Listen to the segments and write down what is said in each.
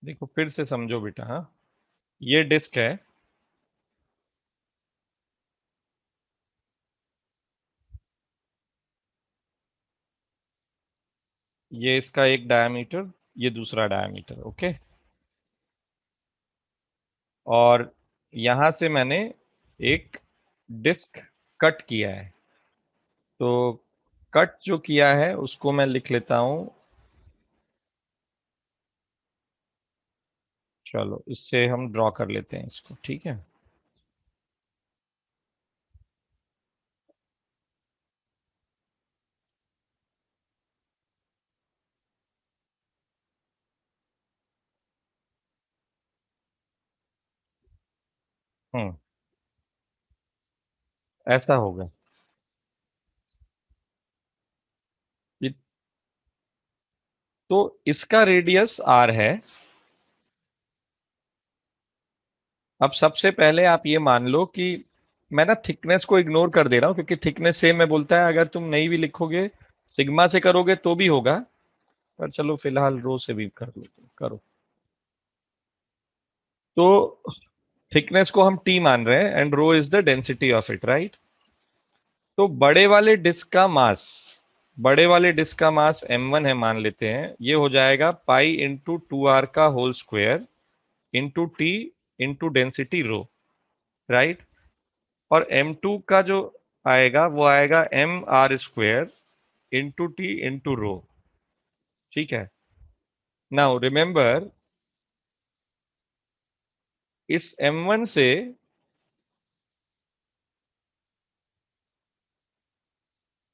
देखो फिर से समझो बेटा। हाँ, ये डिस्क है, ये इसका एक डायमीटर, ये दूसरा डायमीटर, ओके। और यहां से मैंने एक डिस्क कट किया है, तो कट जो किया है उसको मैं लिख लेता हूं। चलो इससे हम ड्रॉ कर लेते हैं इसको, ठीक है। हम्म, ऐसा होगा। ये तो इसका रेडियस आर है। अब सबसे पहले आप ये मान लो कि मैं ना थिकनेस को इग्नोर कर दे रहा हूं, क्योंकि थिकनेस सेम में बोलता है, अगर तुम नहीं भी लिखोगे, सिग्मा से करोगे तो भी होगा, पर चलो फिलहाल रो से भी कर लो, करो। तो थिकनेस को हम टी मान रहे हैं, and rho is the density of it, right. तो बड़े वाले डिस्क का मास m1 है मान लेते हैं, ये हो जाएगा पाई इंटू 2r का whole square into T into density rho, right. और m2 का जो आएगा वो आएगा mr² इंटू टी इंटू रो, ठीक है। नाउ रिमेंबर, इस m1 से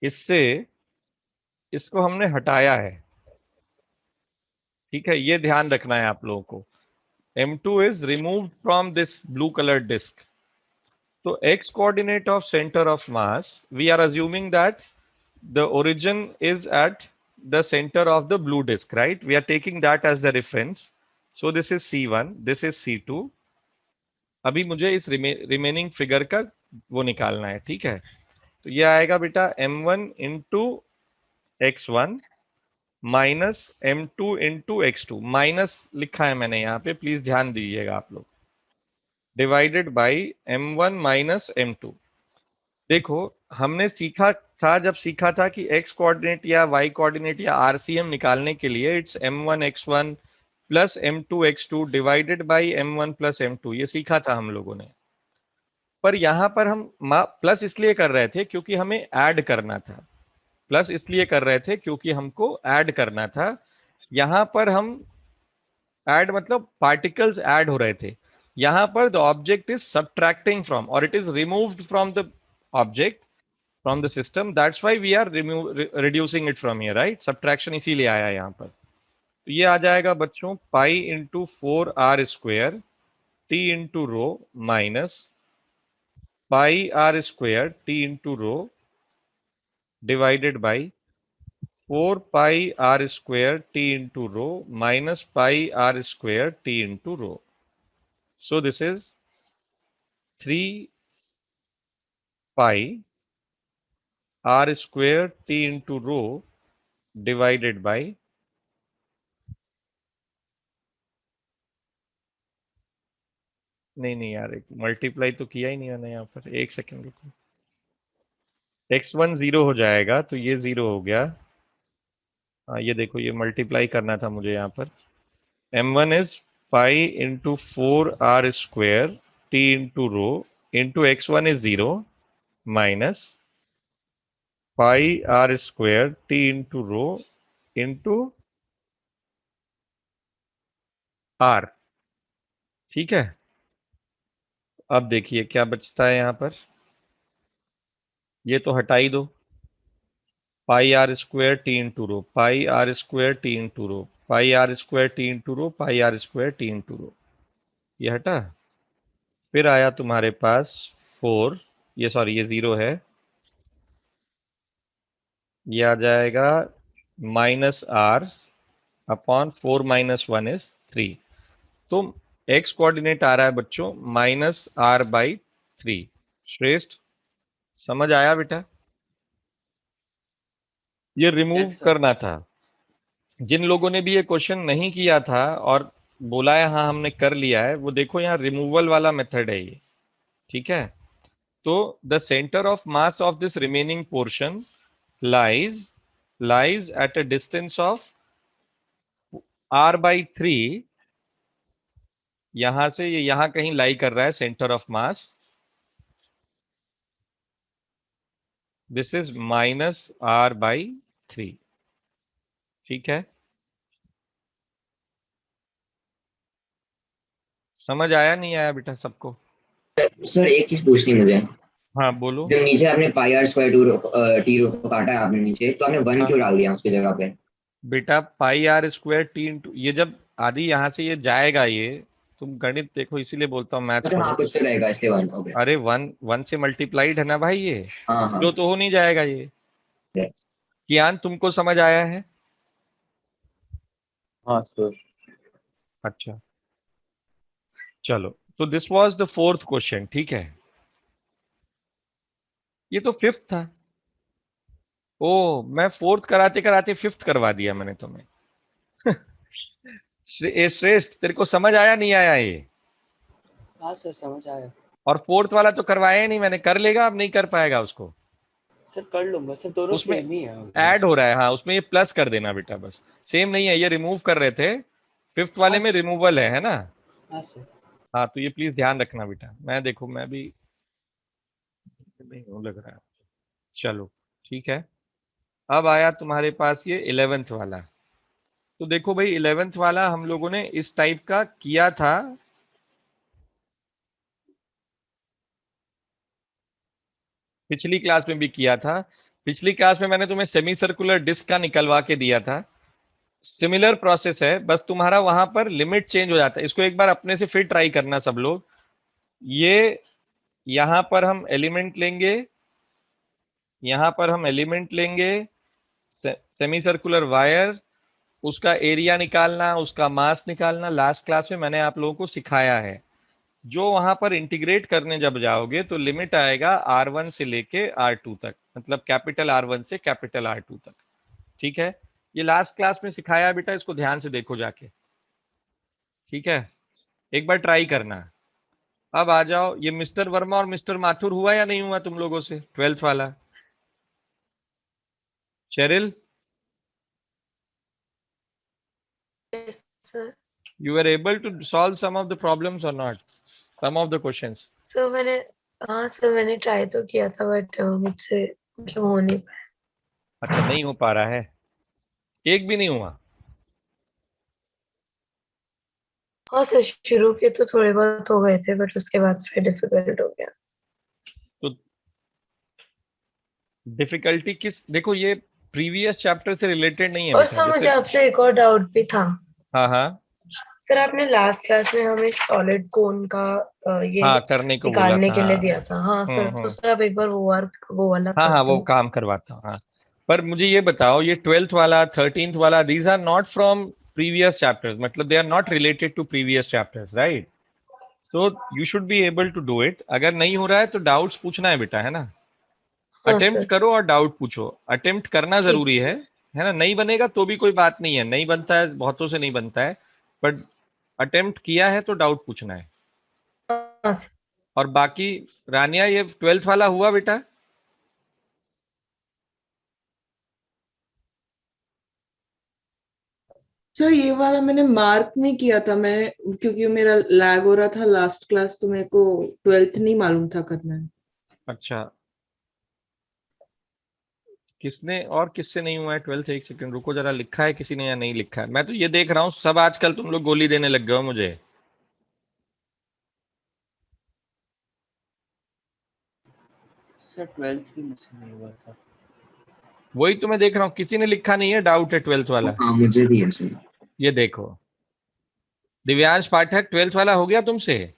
इससे इसको हमने हटाया है, ठीक है, ये ध्यान रखना है आप लोगों को। m2 is removed from this blue colored disk. So x coordinate of center of mass, we are assuming that the origin is at the center of the blue disk, right? We are taking that as the reference. So this is C1, this is C2. अभी मुझे इस remaining figure का वो निकालना है, ठीक है। तो ये आएगा बेटा m1 into x1 minus m2 into x2, minus लिखा है मैंने यहाँ पे, प्लीज ध्यान दीजिएगा आप लोग, divided by m1 minus m2। देखो, हमने सीखा था, जब सीखा था कि x कोऑर्डिनेट या y कोऑर्डिनेट या आरसीएम निकालने के लिए it's m1 x1 plus m2 x2 divided by m1 plus m2, ये सीखा था हम लोगों ने। पर यहां पर हम प्लस इसलिए कर रहे थे क्योंकि हमें ऐड करना था, प्लस इसलिए कर रहे थे क्योंकि हमको ऐड करना था। यहां पर हम ऐड मतलब पार्टिकल्स ऐड हो रहे थे, यहां पर the object is subtracting from, और it is removed from the object, from the system, that's why we are reducing it from here, right. Subtraction इसीलिए आया यहाँ पर। तो ये आ जाएगा बच्चों pi into 4r² T into rho minus pi r² T into rho divided by 4 pi r² t into rho minus pi r² t into rho. So this is 3 pi r² t into rho divided by, नहीं नहीं यार, एक multiply तो किया ही नहीं मैंने यहाँ पर, एक सेकंड रुको। x1 जीरो हो जाएगा तो ये जीरो हो गया। हाँ ये देखो, ये मल्टीप्लाई करना था मुझे यहाँ पर। m1 is pi into 4r² t into rho into x1 is zero minus pi r² t into rho into r, ठीक है। अब देखिए क्या बचता है यहाँ पर, ये तो हटा ही दो, पाई r² t इंटू रो, पाई r² t इंटू रो, पाई r² t इंटू रो, पाई r² t इंटू रो, ये हटा। फिर आया तुम्हारे पास 4, ये सॉरी ये जीरो है, ये आ जाएगा माइनस r अपॉन 4 - 1 is 3। तो x कोऑर्डिनेट आ रहा है बच्चों -r/3। श्रेष्ठ, समझ आया बेटा। ये रिमूव यस सर। करना था। जिन लोगों ने भी ये क्वेश्चन नहीं किया था और बोला है, हाँ हमने कर लिया है, वो देखो यहाँ रिमूवल वाला मेथड है ये, ठीक है। तो the centre of mass of this remaining portion lies at a distance of r/3। यहां से ये यहां कहीं लाई कर रहा है centre of mass, this is -r/3, ठीक है। समझ आया नहीं आया बेटा सबको? सर एक चीज पूछनी मुझे। हाँ बोलो। जब नीचे आपने पाई आर स्क्वायर टी रो को काटा है आपने नीचे, तो आपने वन हाँ क्यों डाल दिया उसकी जगह पे? बेटा, πr² t, ये जब आदि यहां से ये जाएगा, ये तुम गणित देखो, इसीलिए बोलता हूँ मैथ्स अच्छा हाँ, पढ़ो। कुछ तो रहेगा इसलिए वन, ओके। अरे वन वन से मल्टीप्लाइड है ना भाई, ये हाँ हाँ। जीरो तो हो नहीं जाएगा ये। कियान तुमको समझ आया है? हाँ सर। अच्छा चलो, तो this was the fourth question, ठीक है। ये तो फिफ्थ था। ओ, मैं फोर्थ कराते कराते फिफ्थ करवा दिया मैंने तुम्हें। श्रेष्ठ, तेरे को समझ आया नहीं आया ये? हाँ सर समझ आया। और फोर्थ वाला तो करवाया ही नहीं मैंने, कर लेगा अब नहीं कर पाएगा उसको? सर कर लूंगा सर, दोनों उसमें सेम ही है ऐड ऑलमोस्ट। हो रहा है, हाँ उसमें ये प्लस कर देना बेटा, बस सेम नहीं है, ये रिमूव कर रहे थे, फिफ्थ वाले हाँ में सर। रिमूवल है ना। हाँ सर। हाँ तो ये प्लीज ध्यान रखना बेटा, मैं देखो मैं भी नहीं हूँ लग रहा है। चलो ठीक है। अब आया तुम्हारे पास ये 11th वाला। तो देखो भाई, 11th वाला हम लोगों ने इस टाइप का किया था, पिछली क्लास में भी किया था। पिछली क्लास में मैंने तुम्हें सेमी सर्कुलर डिस्क का निकलवा के दिया था। सिमिलर प्रोसेस है, बस तुम्हारा वहां पर लिमिट चेंज हो जाता है। इसको एक बार अपने से फिर ट्राई करना सब लोग। ये यहां पर हम एलिमेंट लेंगे, यहां पर हम एलिमेंट लेंगे, सेमी सर्कुलर वायर, उसका एरिया निकालना, उसका मास निकालना, लास्ट क्लास में मैंने आप लोगों को सिखाया है। जो वहां पर इंटीग्रेट करने जब जाओगे तो लिमिट आएगा R1 से लेके R2 तक, मतलब कैपिटल R1 से कैपिटल R2 तक, ठीक है। ये लास्ट क्लास में सिखाया बेटा, इसको ध्यान से देखो जाके, ठीक है। एक बार ट्राई करना। अब आ जाओ, ये मिस्टर वर्मा और मिस्टर माथुर हुआ या नहीं हुआ तुम लोगों से, 12th वाला? Cheryl, Yes, sir. you were able to solve some of the problems or not, some of the questions? Sir मैंने हाँ सर मैंने ट्राई तो किया था बट मुझसे मतलब हो नहीं पाया। अच्छा नहीं हो पा रहा है, एक भी नहीं हुआ? हाँ सर, शुरू के तो थोड़े बहुत हो गए थे बट उसके बाद फिर डिफिकल्ट हो गया। तो डिफिकल्टी किस, देखो ये प्रीवियस चैप्टर से रिलेटेड नहीं है और बेटा, सर मुझे जैसे आपसे एक और डाउट भी था। हाँ हाँ सर आपने लास्ट क्लास में हमें सॉलिड कोन का ये हाँ करने को बोला निकालने था, के लिए हाँ। दिया था। हाँ सर, तो हम्म। सर आप एक बार वो वाला हाँ कर हाँ वो दो। काम करवाता हूँ, हाँ। पर मुझे ये बताओ, ये 12th वाला 13th वाला, these are not from previous chapters, मतलब they are not related to previous chapters, right? So you should be able to do it. अगर नहीं हो रहा है तो डाउट्स पूछना है बेटा, है ना। हाँ अटेम्प्ट सर। करो और डाउट पूछो, अटेम्प्ट करना ठीक जरूरी है ना। नहीं बनेगा तो भी कोई बात नहीं है, नहीं बनता है, बहुतों से नहीं बनता है, बट अटेम्प्ट किया है तो डाउट पूछना है। है। हाँ सर। और बाकी रानिया, ये 12th वाला हुआ बेटा? सर ये वाला मैंने मार्क नहीं किया था मैं, क्योंकि मेरा लैग हो रहा था लास्ट क्लास, तो मेरे को 12th नहीं मालूम था करना है। अच्छा, किसने और किससे नहीं हुआ है 12th? एक सेकंड रुको जरा, लिखा है किसी ने या नहीं लिखा है? मैं तो ये देख रहा हूँ सब आजकल तुम लोग गोली देने लग गए हो मुझे। सर 12th भी मुझसे नहीं हुआ था। वही तो मैं देख रहा हूँ, किसी ने लिखा नहीं है, डाउट है 12th वाला। हाँ मुझे भी है सर। ये देखो, दिव्यांश पाठक 12th वाला हो गया तुमसे?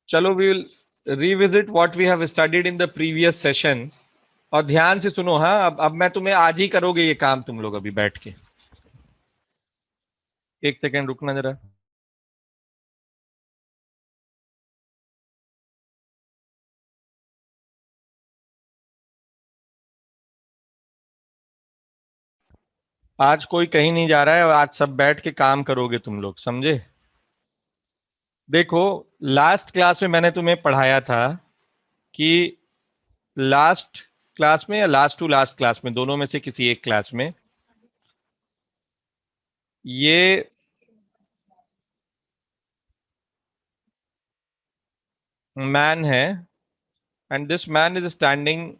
चलो, we will revisit what we have studied in the previous session. और ध्यान से सुनो, हाँ अब मैं तुम्हें आज ही करोगे ये काम तुम लोग अभी बैठ के। एक सेकंड रुकना जरा। आज कोई कहीं नहीं जा रहा है, आज सब बैठ के काम करोगे तुम लोग, समझे? देखो, लास्ट क्लास में मैंने तुम्हें पढ़ाया था कि लास्ट क्लास में या लास्ट टू लास्ट क्लास में, दोनों में से किसी एक क्लास में, ये मैन है and this man is standing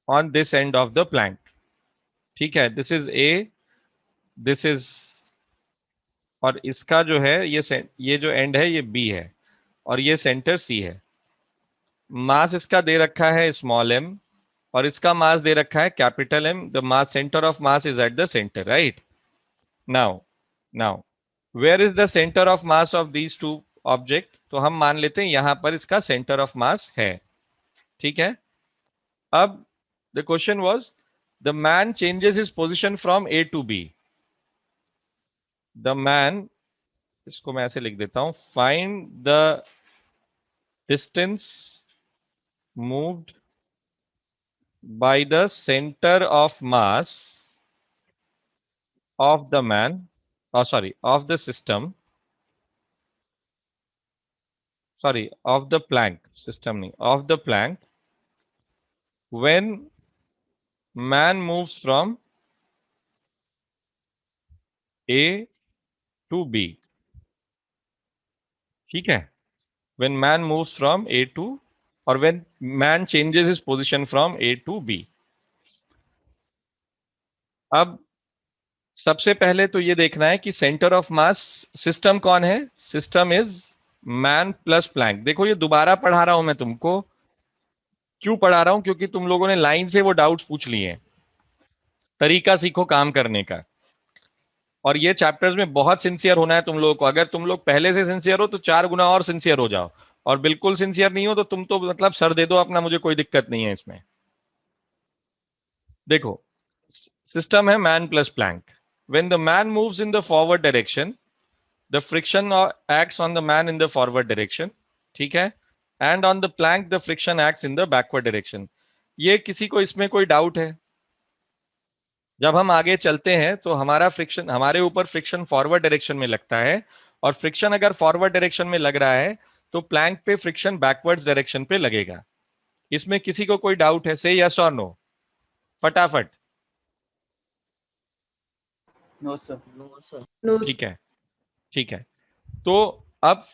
on this end of the Planck. ठीक है, this is a, this is, और इसका जो है ये जो एंड है ये बी है और ये सेंटर सी है। मास इसका दे रखा है स्मॉल एम और इसका मास दे रखा है capital M. The mass centre of mass is at the centre, right? Now where is the centre of mass of these two object? तो हम मान लेते हैं यहां पर इसका सेंटर ऑफ मास है। ठीक है, अब the question was the man changes his position from A to B. The man, इसको मैं ऐसे लिख देता हूं, find the distance moved by the center of mass of the man, of the system, of the plank system, of the plank, when man moves from A to B. ठीक है, when man moves from A to, or when man changes his position from A to B. अब सबसे पहले तो ये देखना है कि सेंटर ऑफ मास सिस्टम कौन है। System is man plus plank. देखो, ये दोबारा पढ़ा रहा हूं मैं तुमको। क्यों पढ़ा रहा हूं? क्योंकि तुम लोगों ने लाइन से वो डाउट्स पूछ लिए हैं। तरीका सीखो काम करने का। और ये चैप्टर्स में बहुत सिंसियर होना है तुम लोगों को। अगर तुम लोग पहले से सिंसियर हो तो 4 गुना और सिंसियर हो जाओ, और बिल्कुल सिंसियर नहीं हो तो तुम तो मतलब सर दे दो अपना, मुझे कोई दिक्कत नहीं है इसमें। देखो, सिस्टम है man plus plank. When the man moves in the forward direction, the friction acts on the man in the forward direction. ठीक है, and on the plank the friction acts in the backward direction. ये किसी को इसमें कोई doubt है? जब हम आगे चलते हैं तो हमारा फ्रिक्शन, हमारे ऊपर फ्रिक्शन फॉरवर्ड डायरेक्शन में लगता है, और फ्रिक्शन अगर फॉरवर्ड डायरेक्शन में लग रहा है तो प्लैंक पे फ्रिक्शन बैकवर्ड डायरेक्शन पे लगेगा। इसमें किसी को कोई डाउट है? से यस और नो, फटाफट। No sir. नो ठीक है, ठीक है। तो अब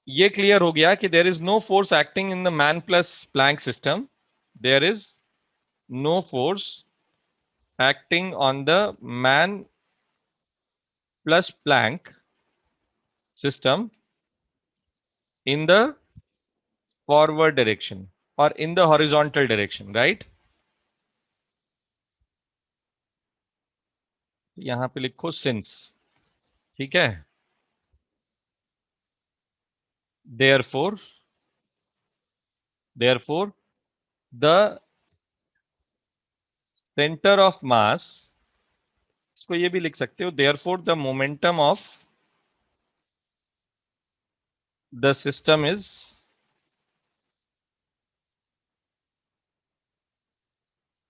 ये क्लियर हो गया कि there is no force acting in the man plus plank system. There is no force acting on the man plus plank system in the forward direction or in the horizontal direction, right? यहां पे लिखो since। ठीक है, therefore the center of mass, इसको ये भी लिख सकते हो, therefore the momentum of the system is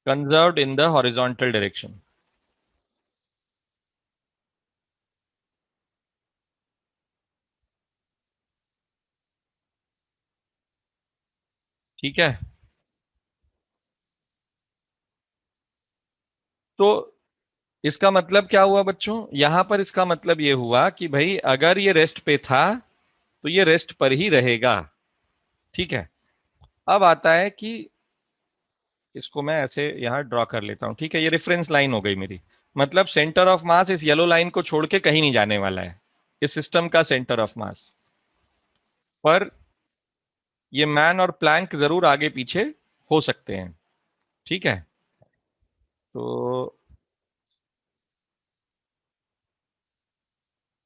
conserved in the horizontal direction। ठीक है, तो इसका मतलब क्या हुआ बच्चों? यहां पर इसका मतलब ये हुआ कि भाई अगर ये रेस्ट पे था तो ये रेस्ट पर ही रहेगा। ठीक है, अब आता है कि इसको मैं ऐसे यहां ड्रॉ कर लेता हूं। ठीक है, ये रेफरेंस लाइन हो गई मेरी। मतलब सेंटर ऑफ मास इस येलो लाइन को छोड़ के कहीं नहीं जाने वाला है, इस सिस्टम का सेंटर ऑफ मास। पर ये मैन और प्लैंक जरूर आगे पीछे हो सकते हैं। ठीक है, तो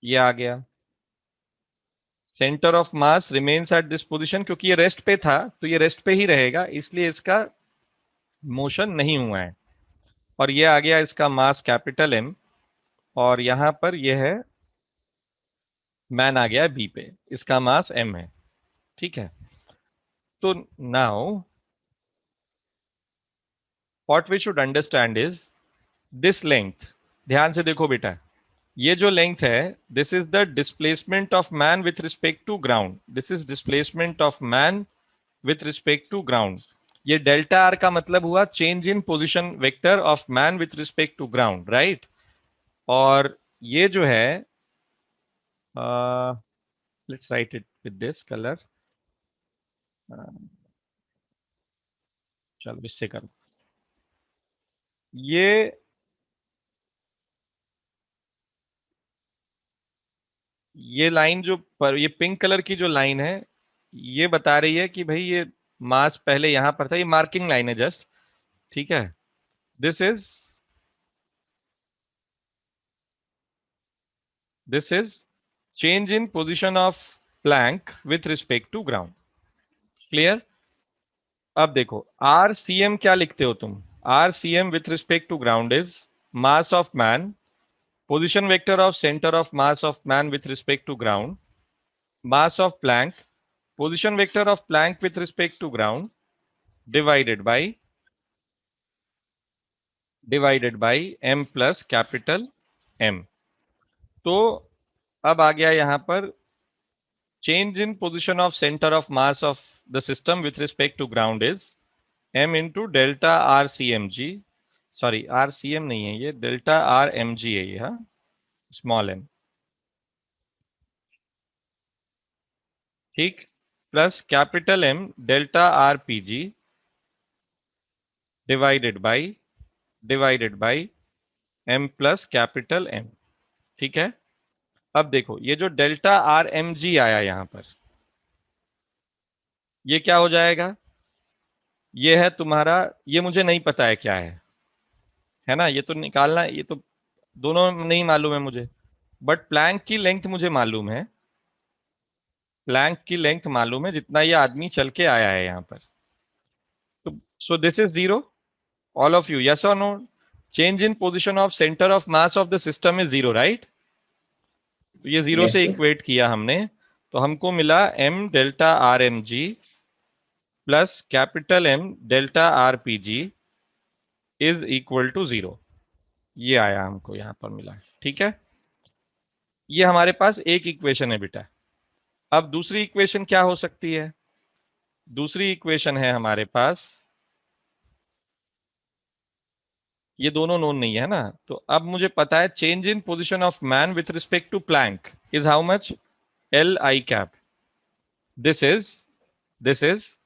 ये आ गया, centre of mass remains at this position. क्योंकि ये रेस्ट पे था तो ये रेस्ट पे ही रहेगा, इसलिए इसका मोशन नहीं हुआ है। और ये आ गया इसका मास कैपिटल एम, और यहां पर ये है मैन आ गया बी पे, इसका मास एम है। ठीक है, तो now what we should understand is this length, ध्यान से देखो बेटा, ये जो लेंथ है, this is the displacement of man with respect to ground, this is displacement of man with respect to ground. ये डेल्टा आर का मतलब हुआ change in position vector of man with respect to ground, right. और ये जो है, let's write it with this colour, चलो इससे करो, ये लाइन जो पर, ये पिंक कलर की जो लाइन है, ये बता रही है कि भाई ये मास पहले यहां पर था, ये मार्किंग लाइन है जस्ट, ठीक है। This is change in position of plank with respect to ground, clear. अब देखो आर सी एम क्या लिखते हो तुम, R C M with respect to ground is mass of man, position vector of center of mass of man with respect to ground, mass of plank, position vector of plank with respect to ground, divided by m plus capital M। तो अब आ गया यहां पर change in position of center of mass of the system with respect to ground is m into delta RCMG, sorry RCM नहीं है ये, delta RMG है ये, हाँ, स्मॉल m, ठीक, plus capital M delta RPG divided by m plus capital M, ठीक है। अब देखो ये जो डेल्टा RMG आया यहां पर, ये क्या हो जाएगा, ये है तुम्हारा, ये मुझे नहीं पता है क्या है ना, ये तो निकालना, ये तो दोनों नहीं मालूम है मुझे, बट प्लैंक की लेंथ मुझे मालूम है, प्लैंक की लेंथ मालूम है जितना ये आदमी चल के आया है यहां पर। तो so this is zero, all of you, yes और no, change in position of center of mass of the system is zero, right. तो ये जीरो Yes, से sir. इक्वेट किया हमने, तो हमको मिला m delta R M G plus capital M delta R P G is equal to zero, ये आया हमको यहां पर मिला, ठीक है। ये हमारे पास एक इक्वेशन है बेटा। अब दूसरी इक्वेशन क्या हो सकती है, दूसरी इक्वेशन है हमारे पास, ये दोनों नोन नहीं है ना, तो अब मुझे पता है change in position of man with respect to plank is how much, L I cap, this is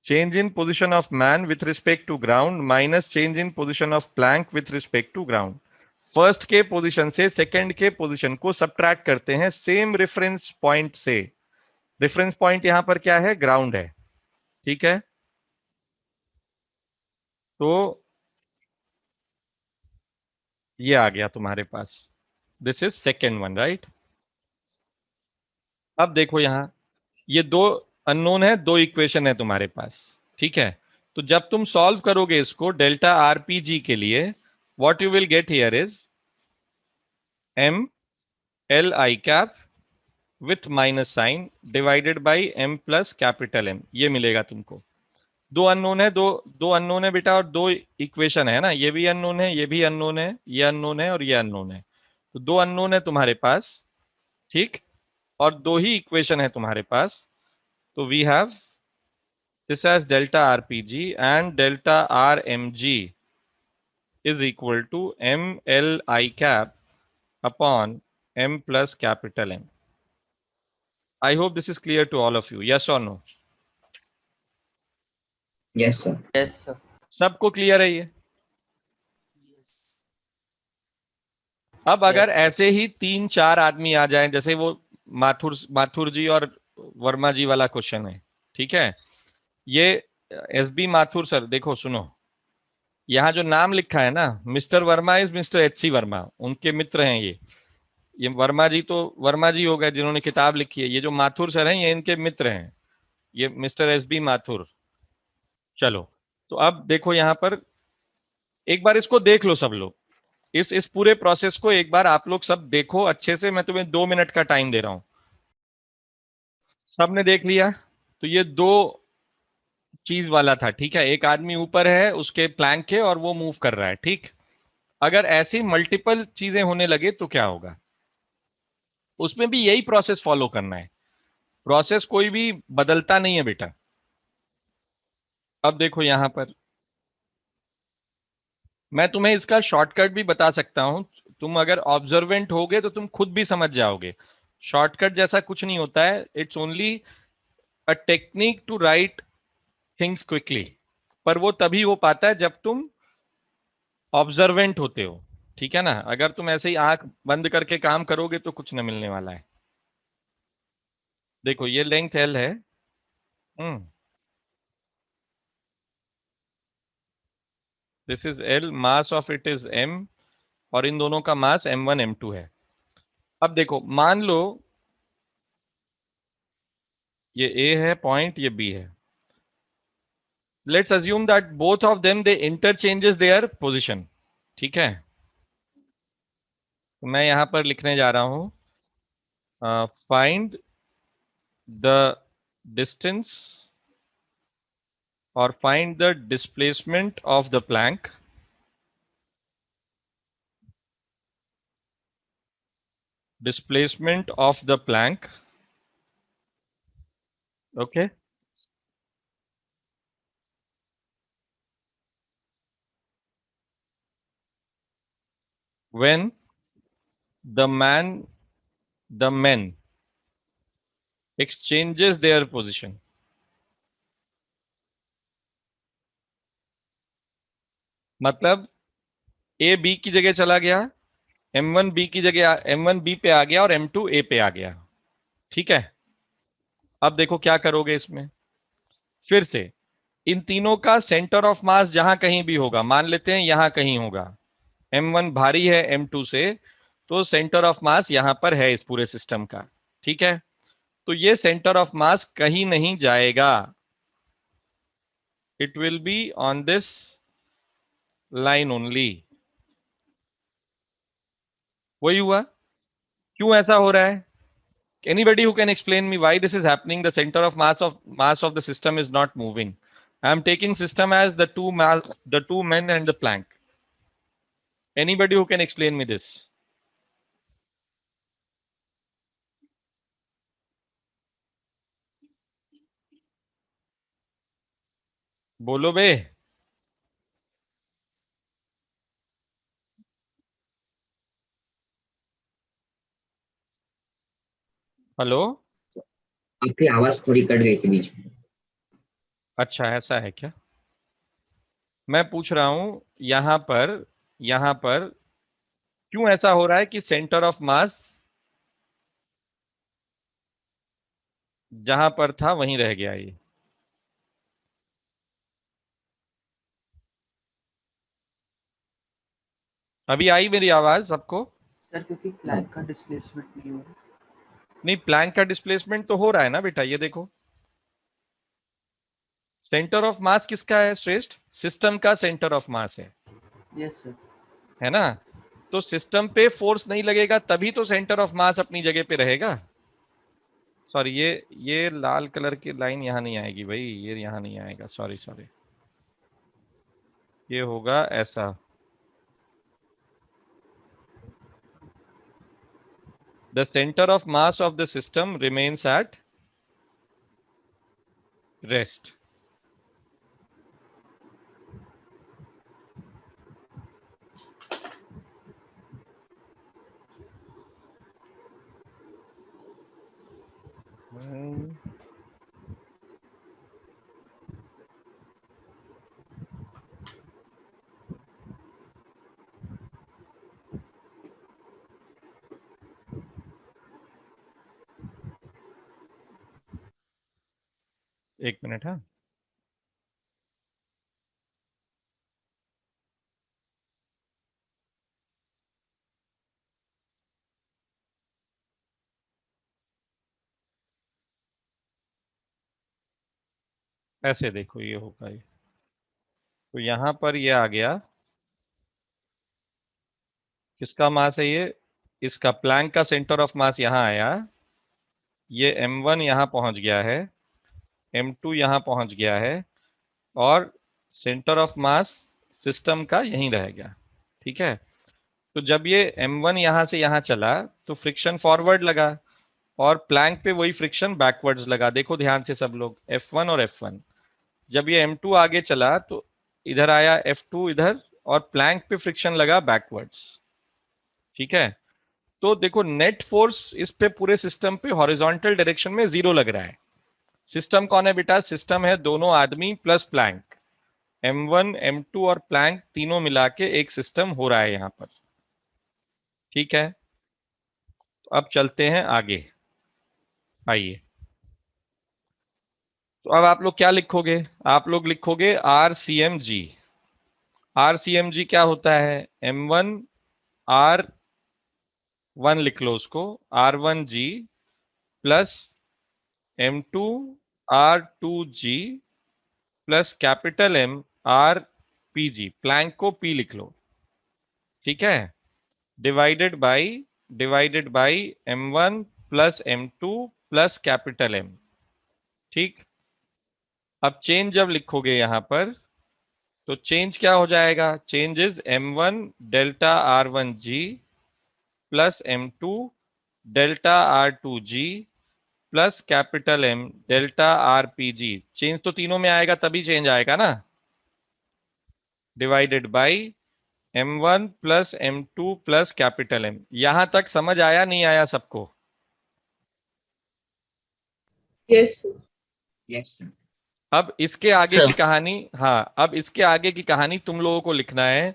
change in position of man with respect to ground minus change in position of plank with respect to ground। First के position से second के position को subtract करते हैं same reference point से, reference point यहां पर क्या है, ग्राउंड है, ठीक है। तो ये आ गया तुम्हारे पास, this is second one, right. अब देखो यहां, ये दो अननोन है, दो इक्वेशन है तुम्हारे पास, ठीक है। तो जब तुम सॉल्व करोगे इसको डेल्टा आरपीजी के लिए, what you will get here is m L I cap with minus sign divided by m plus capital M, ये मिलेगा तुमको। दो अननोन है, दो अननोन है बेटा, और दो इक्वेशन है ना, ये भी अननोन है, ये भी अननोन है, ये अननोन है और ये अननोन है, तो दो अननोन है तुम्हारे पास, ठीक, और दो ही इक्वेशन है तुम्हारे पास। तो we have this as delta rpg and delta rmg is equal to m l I cap upon m plus capital M। I hope this is clear to all of you, yes or no। Yes, sir. Yes, sir. सबको clear है ये। अब अगर Yes. ऐसे ही तीन चार आदमी आ जाएं, जैसे वो माथुर जी और वर्मा जी वाला क्वेश्चन है, ठीक है, ये एस बी माथुर सर, देखो सुनो, यहाँ जो नाम लिखा है ना, mister Verma is mister H C Verma, उनके मित्र हैं ये वर्मा जी तो वर्मा जी हो गए जिन्होंने किताब लिखी है, ये जो माथुर सर हैं ये इनके मित्र हैं, ये मिस्टर एस बी माथुर। चलो, तो अब देखो यहाँ पर एक बार इसको देख लो सब लोग, इस पूरे प्रोसेस को एक बार आप लोग सब देखो अच्छे से, मैं तुम्हें 2 मिनट का टाइम दे रहा हूं। सबने देख लिया, तो ये दो चीज वाला था, ठीक है, एक आदमी ऊपर है उसके प्लैंक के और वो मूव कर रहा है, ठीक। अगर ऐसी मल्टीपल चीजें होने लगे तो क्या होगा? उसमें भी यही प्रोसेस फॉलो करना है, प्रोसेस कोई भी बदलता नहीं है बेटा। अब देखो यहां पर मैं तुम्हें इसका शॉर्टकट भी बता सकता हूं, तुम अगर ऑब्जर्वेंट होगे तो तुम खुद भी समझ जाओगे। शॉर्टकट जैसा कुछ नहीं होता है, it's only a technique to write things quickly. पर वो तभी हो पाता है जब तुम ऑब्जर्वेंट होते हो, ठीक है ना। अगर तुम ऐसे ही आंख बंद करके काम करोगे तो कुछ न मिलने वाला है। देखो ये लेंथ एल है। This is L, mass of it is M, और इन दोनों का मास m1 m2 है। अब देखो मान लो ये ए है पॉइंट, ये बी है। Let's assume that both of them they interchanges their position, ठीक है। तो मैं यहां पर लिखने जा रहा हूं, find the distance or find the displacement of the plank okay, when the men exchanges their position। मतलब ए बी की जगह चला गया, M1 बी की जगह M1 बी पे आ गया और M2 ए पे आ गया, ठीक है। अब देखो क्या करोगे इसमें, फिर से इन तीनों का सेंटर ऑफ मास जहां कहीं भी होगा, मान लेते हैं यहां कहीं होगा, M1 भारी है M2 से, तो सेंटर ऑफ मास यहां पर है इस पूरे सिस्टम का, ठीक है। तो ये सेंटर ऑफ मास कहीं नहीं जाएगा, it will be on this line only. वही हुआ। क्यों ऐसा हो रहा है? Anybody who can explain me why this is happening? The center of mass of the system is not moving. I am taking system as the two men and the plank. Anybody who can explain me this? बोलो बे। Hello. आपकी आवाज थोड़ी cut गई थी बीच में। अच्छा ऐसा है क्या? मैं पूछ रहा हूं यहां पर क्यों ऐसा हो रहा है कि सेंटर ऑफ मास जहां पर था वहीं रह गया ये। अभी आई मेरी आवाज सबको? सर क्योंकि प्लैंक का डिस्प्लेसमेंट नहीं हो रहा। नहीं, प्लैंक का डिस्प्लेसमेंट तो हो रहा है ना बेटा, ये देखो। सेंटर ऑफ मास किसका है श्रेष्ठ? सिस्टम का centre of mass yes sir. है ना। तो सिस्टम पे फोर्स नहीं लगेगा तभी तो सेंटर ऑफ मास अपनी जगह पे रहेगा। सॉरी, ये लाल कलर की लाइन यहां नहीं आएगी भाई, ये यहां नहीं आएगा, सॉरी सॉरी, ये होगा ऐसा। The centre of mass of the system remains at rest. एक मिनट, हाँ। ऐसे देखो ये होगा ये। तो यहां पर ये आ गया, किसका मास है ये? इसका प्लैंक का सेंटर ऑफ मास यहां आया, ये M1 यहां पहुंच गया है, M2 यहां पहुंच गया है, और सेंटर ऑफ मास सिस्टम का यहीं रहेगा। ठीक है, तो जब ये m1 यहां से यहां चला तो फ्रिक्शन फॉरवर्ड लगा और प्लैंक पे वही फ्रिक्शन बैकवर्ड्स लगा। देखो ध्यान से सब लोग, F1 और F1। जब ये m2 आगे चला तो इधर आया F2 इधर, और प्लैंक पे फ्रिक्शन लगा बैकवर्ड्स। ठीक है, तो देखो नेट फोर्स इस पे पूरे सिस्टम पे हॉरिजॉन्टल डायरेक्शन में 0 लग रहा है। सिस्टम कौन है बेटा? सिस्टम है दोनों आदमी प्लस प्लैंक। m1 m2 और प्लैंक तीनों मिला के एक सिस्टम हो रहा है यहां पर। ठीक है, तो अब चलते हैं आगे। आइए, तो अब आप लोग क्या लिखोगे? आप लोग लिखोगे RCMG। RCMG क्या होता है? M1 R1 लिख लो उसको, R1G plus M2 R2G plus capital M RPG। Plank को P लिख लो। ठीक है, divided by M1 plus M2 plus capital M। ठीक, अब चेंज जब लिखोगे यहां पर तो चेंज क्या हो जाएगा? Change is m1 delta r1g plus m2 delta r2g plus capital M delta rpg। Change तो तीनों में आएगा तभी चेंज आएगा ना। Divided by m1 plus m2 plus capital M। यहां तक समझ आया नहीं आया सबको? Yes yes sir. अब इसके आगे Sir. की कहानी, हाँ अब इसके आगे की कहानी तुम लोगों को लिखना है।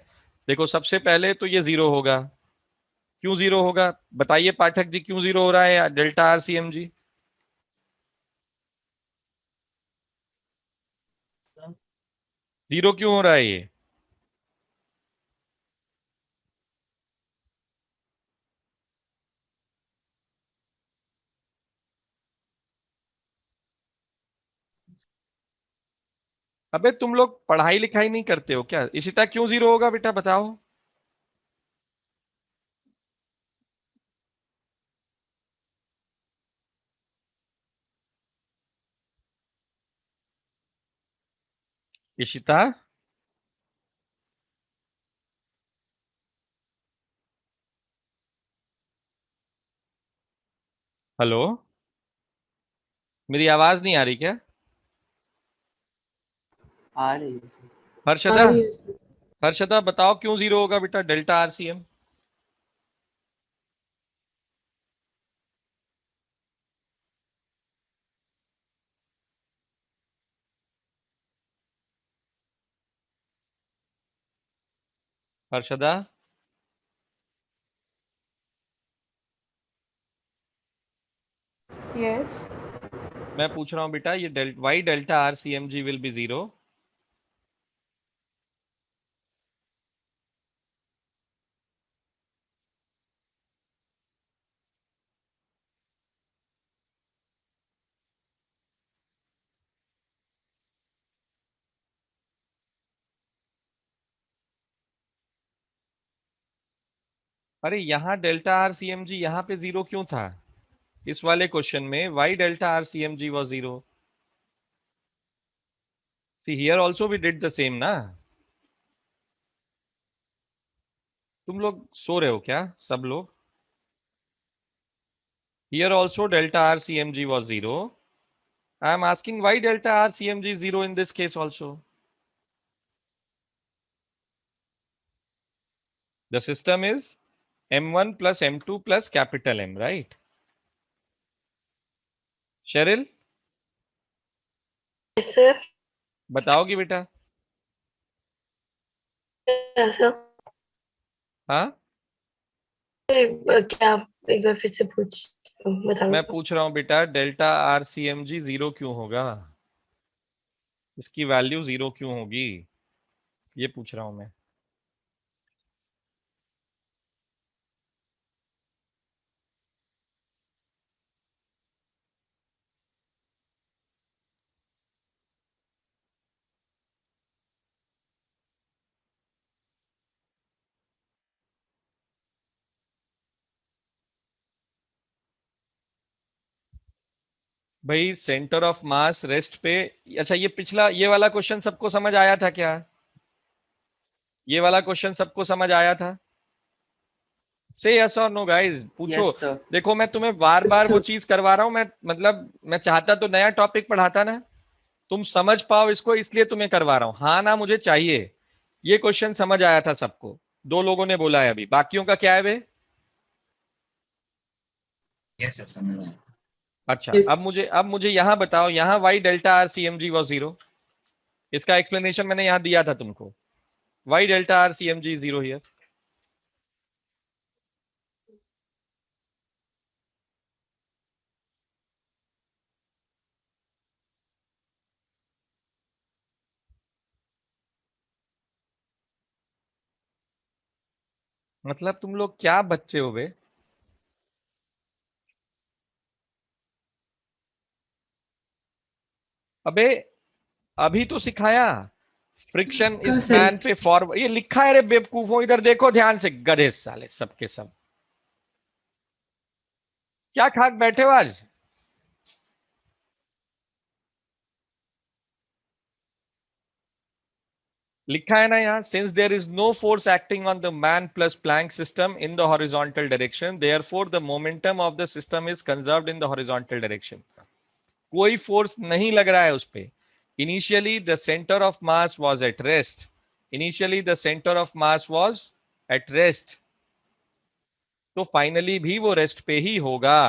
देखो सबसे पहले तो ये 0 होगा। क्यों 0 होगा बताइए पाठक जी, क्यों 0 हो रहा है डेल्टा RCMG? 0 क्यों हो रहा है ये? अबे तुम लोग पढ़ाई लिखाई नहीं करते हो क्या? इशिता क्यों 0 होगा बेटा बताओ? इशिता, हेलो, मेरी आवाज नहीं आ रही क्या? आ रही है sir. आ हर्षदा, रही है सर। हर्षदा बताओ क्यों 0 होगा बेटा डेल्टा RCM? हर्षदा, यस। मैं पूछ रहा हूँ बेटा, ये Y delta RCMG will be 0? अरे यहाँ डेल्टा RCMG यहाँ पे 0 क्यों था? इस वाले क्वेश्चन में Y delta RCMG was 0। See here also we did the same ना। तुम लोग सो रहे हो क्या सब लोग? Here also delta RCMG was 0. I am asking why delta RCMG is 0 in this case also. The system is M1 plus M2 plus capital M, right? Sheryl yes sir. बताओगी बेटा? ऐसा हाँ, क्या आप एक बार फिर से मैं बताऊंगा। पूछ रहा हूँ बेटा डेल्टा RCMG 0 क्यों होगा? इसकी वैल्यू 0 क्यों होगी? ये पूछ रहा हूँ मैं। भाई सेंटर ऑफ मास रेस्ट पे। अच्छा, ये पिछला ये वाला क्वेश्चन सबको समझ आया था क्या? ये वाला क्वेश्चन सबको समझ आया था? से यस और नो गाइस, पूछो। Yes, sir. देखो मैं तुम्हें बार बार वो चीज करवा रहा हूं, मैं मतलब मैं चाहता तो नया टॉपिक पढ़ाता ना, तुम समझ पाओ इसको, इसलिए तुम्हें करवा रहा हूं। हाँ ना मुझे चाहिए। ये क्वेश्चन समझ आया था सबको? दो लोगों ने बोला है अभी, बाकियों का क्या है बे? यस सर, समझ में आया। अच्छा, Yes. अब मुझे यहाँ बताओ, यहाँ Y delta R C M G was zero. इसका एक्सप्लेनेशन मैंने यहाँ दिया था तुमको। Y delta R C M G zero here. मतलब तुम लोग क्या बच्चे हो बे? अबे अभी तो सिखाया। फ्रिक्शन इसका इज मैन पे फॉरवर्ड, ये लिखा है रे बेवकूफों, इधर देखो ध्यान से, गधे साले सबके सब। क्या खाक बैठे हो आज? लिखा है ना यहाँ, since there is no force acting on the man plus plank system in the horizontal direction, therefore the momentum of the system is conserved in the horizontal direction. कोई फोर्स नहीं लग रहा है उस पे। Initially the centre of mass was at rest. Initially the centre of mass was at rest. तो finally भी वो रेस्ट पे ही होगा।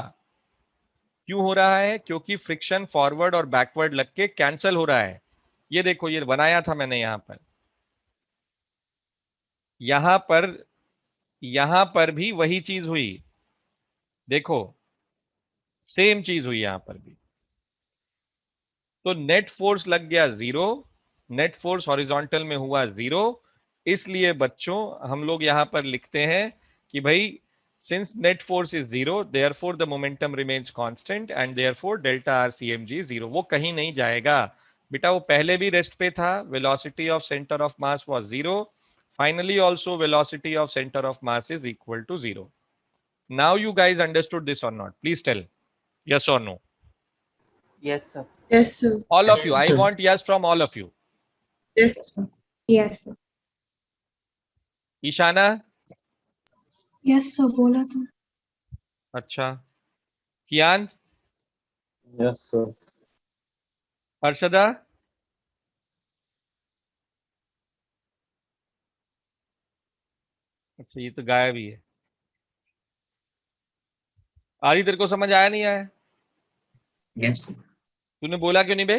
क्यों हो रहा है? क्योंकि फ्रिक्शन फॉरवर्ड और बैकवर्ड लग के कैंसिल हो रहा है। ये देखो, ये बनाया था मैंने यहां पर। यहां पर यहां पर भी वही चीज हुई। देखो, सेम चीज हुई यहां पर भी। तो नेट फोर्स लग गया जीरो। नेट फोर्स हॉरिजॉन्टल में हुआ जीरो। इसलिए बच्चों हम लोग यहां पर लिखते हैं कि भाई, since net force is zero, therefore the momentum remains constant and therefore delta R C M G zero. वो कहीं नहीं जाएगा बेटा, वो पहले भी रेस्ट पे था। Velocity of center of mass was zero. Finally also velocity of center of mass is equal to zero. Now you guys understood this और not? Please tell yes or no. Yes, sir. Yes, sir. All of you, Yes, I sir. want yes from all of you. Yes, sir. Yes sir. Ishana? Yes sir बोला था। अच्छा। कियान? Yes, sir. Harshada? अच्छा, ये तो गायब ही है। आदि तेरे को समझ आया नहीं आया? Yes sir. तूने बोला क्यों नहीं बे?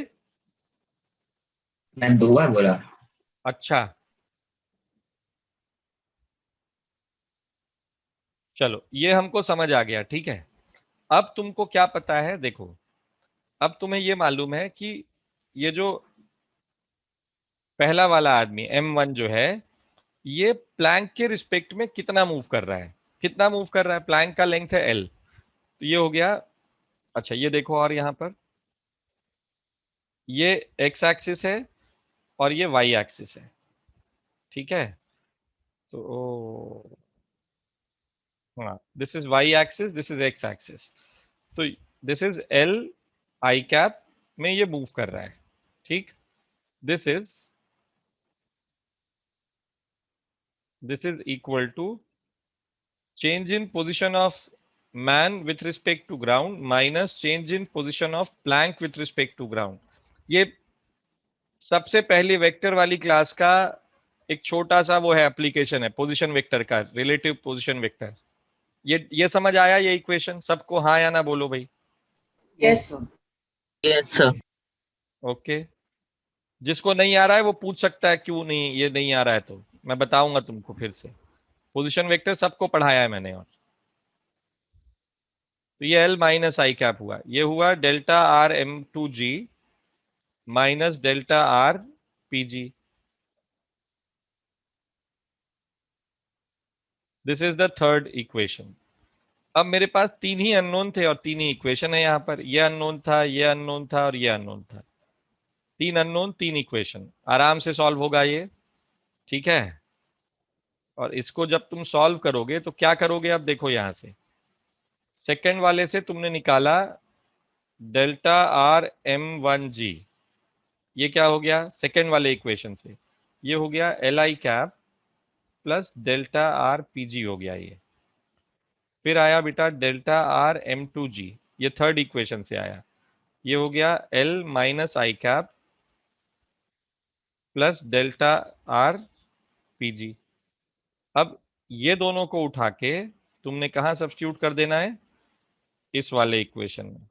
मैं 2 बार बोला। अच्छा, चलो ये हमको समझ आ गया, ठीक है। अब तुमको क्या पता है? देखो, अब तुम्हें ये मालूम है कि ये जो पहला वाला आदमी M1 जो है, ये प्लैंक के रिस्पेक्ट में कितना मूव कर रहा है? कितना मूव कर रहा है? प्लैंक का लेंथ है L, तो ये हो गया। अच्छा, ये देखो, और यहां पर ये x एक्सिस है और ये y एक्सिस है, ठीक है। तो हाँ, this is y axis, this is x axis. तो this is L I cap में ये मूव कर रहा है, ठीक। This is equal to change in position of man with respect to ground minus change in position of plank with respect to ground. ये सबसे पहली वेक्टर वाली क्लास का एक छोटा सा वो है, एप्लीकेशन है पोजीशन वेक्टर का, रिलेटिव पोजीशन वेक्टर। ये समझ आया ये इक्वेशन सबको? हाँ या ना बोलो भाई। Yes. sir. Yes, sir. Okay, जिसको नहीं आ रहा है वो पूछ सकता है क्यों नहीं, ये नहीं आ रहा है तो मैं बताऊंगा तुमको फिर से। पोजीशन वेक्टर सबको पढ़ाया है मैंने। और तो ये L माइनस आई कैप हुआ, ये हुआ delta R M2G minus delta R PG। This is the third equation. अब मेरे पास तीन ही अननोन थे और तीन ही इक्वेशन है यहाँ पर। ये अननोन था, ये अननोन था और ये अननोन था। तीन अननोन, तीन इक्वेशन, आराम से सॉल्व होगा ये, ठीक है। और इसको जब तुम सॉल्व करोगे तो क्या करोगे? अब देखो, यहां से सेकंड वाले से तुमने निकाला डेल्टा आर m1g, ये क्या हो गया सेकेंड वाले इक्वेशन से, ये हो गया li cap plus delta R pg हो गया ये। फिर आया बेटा डेल्टा आर m2g, ये थर्ड इक्वेशन से आया, ये हो गया l माइनस आई cap plus delta R pg। अब ये दोनों को उठा के तुमने कहाँ सब्स्टिट्यूट कर देना है, इस वाले इक्वेशन में,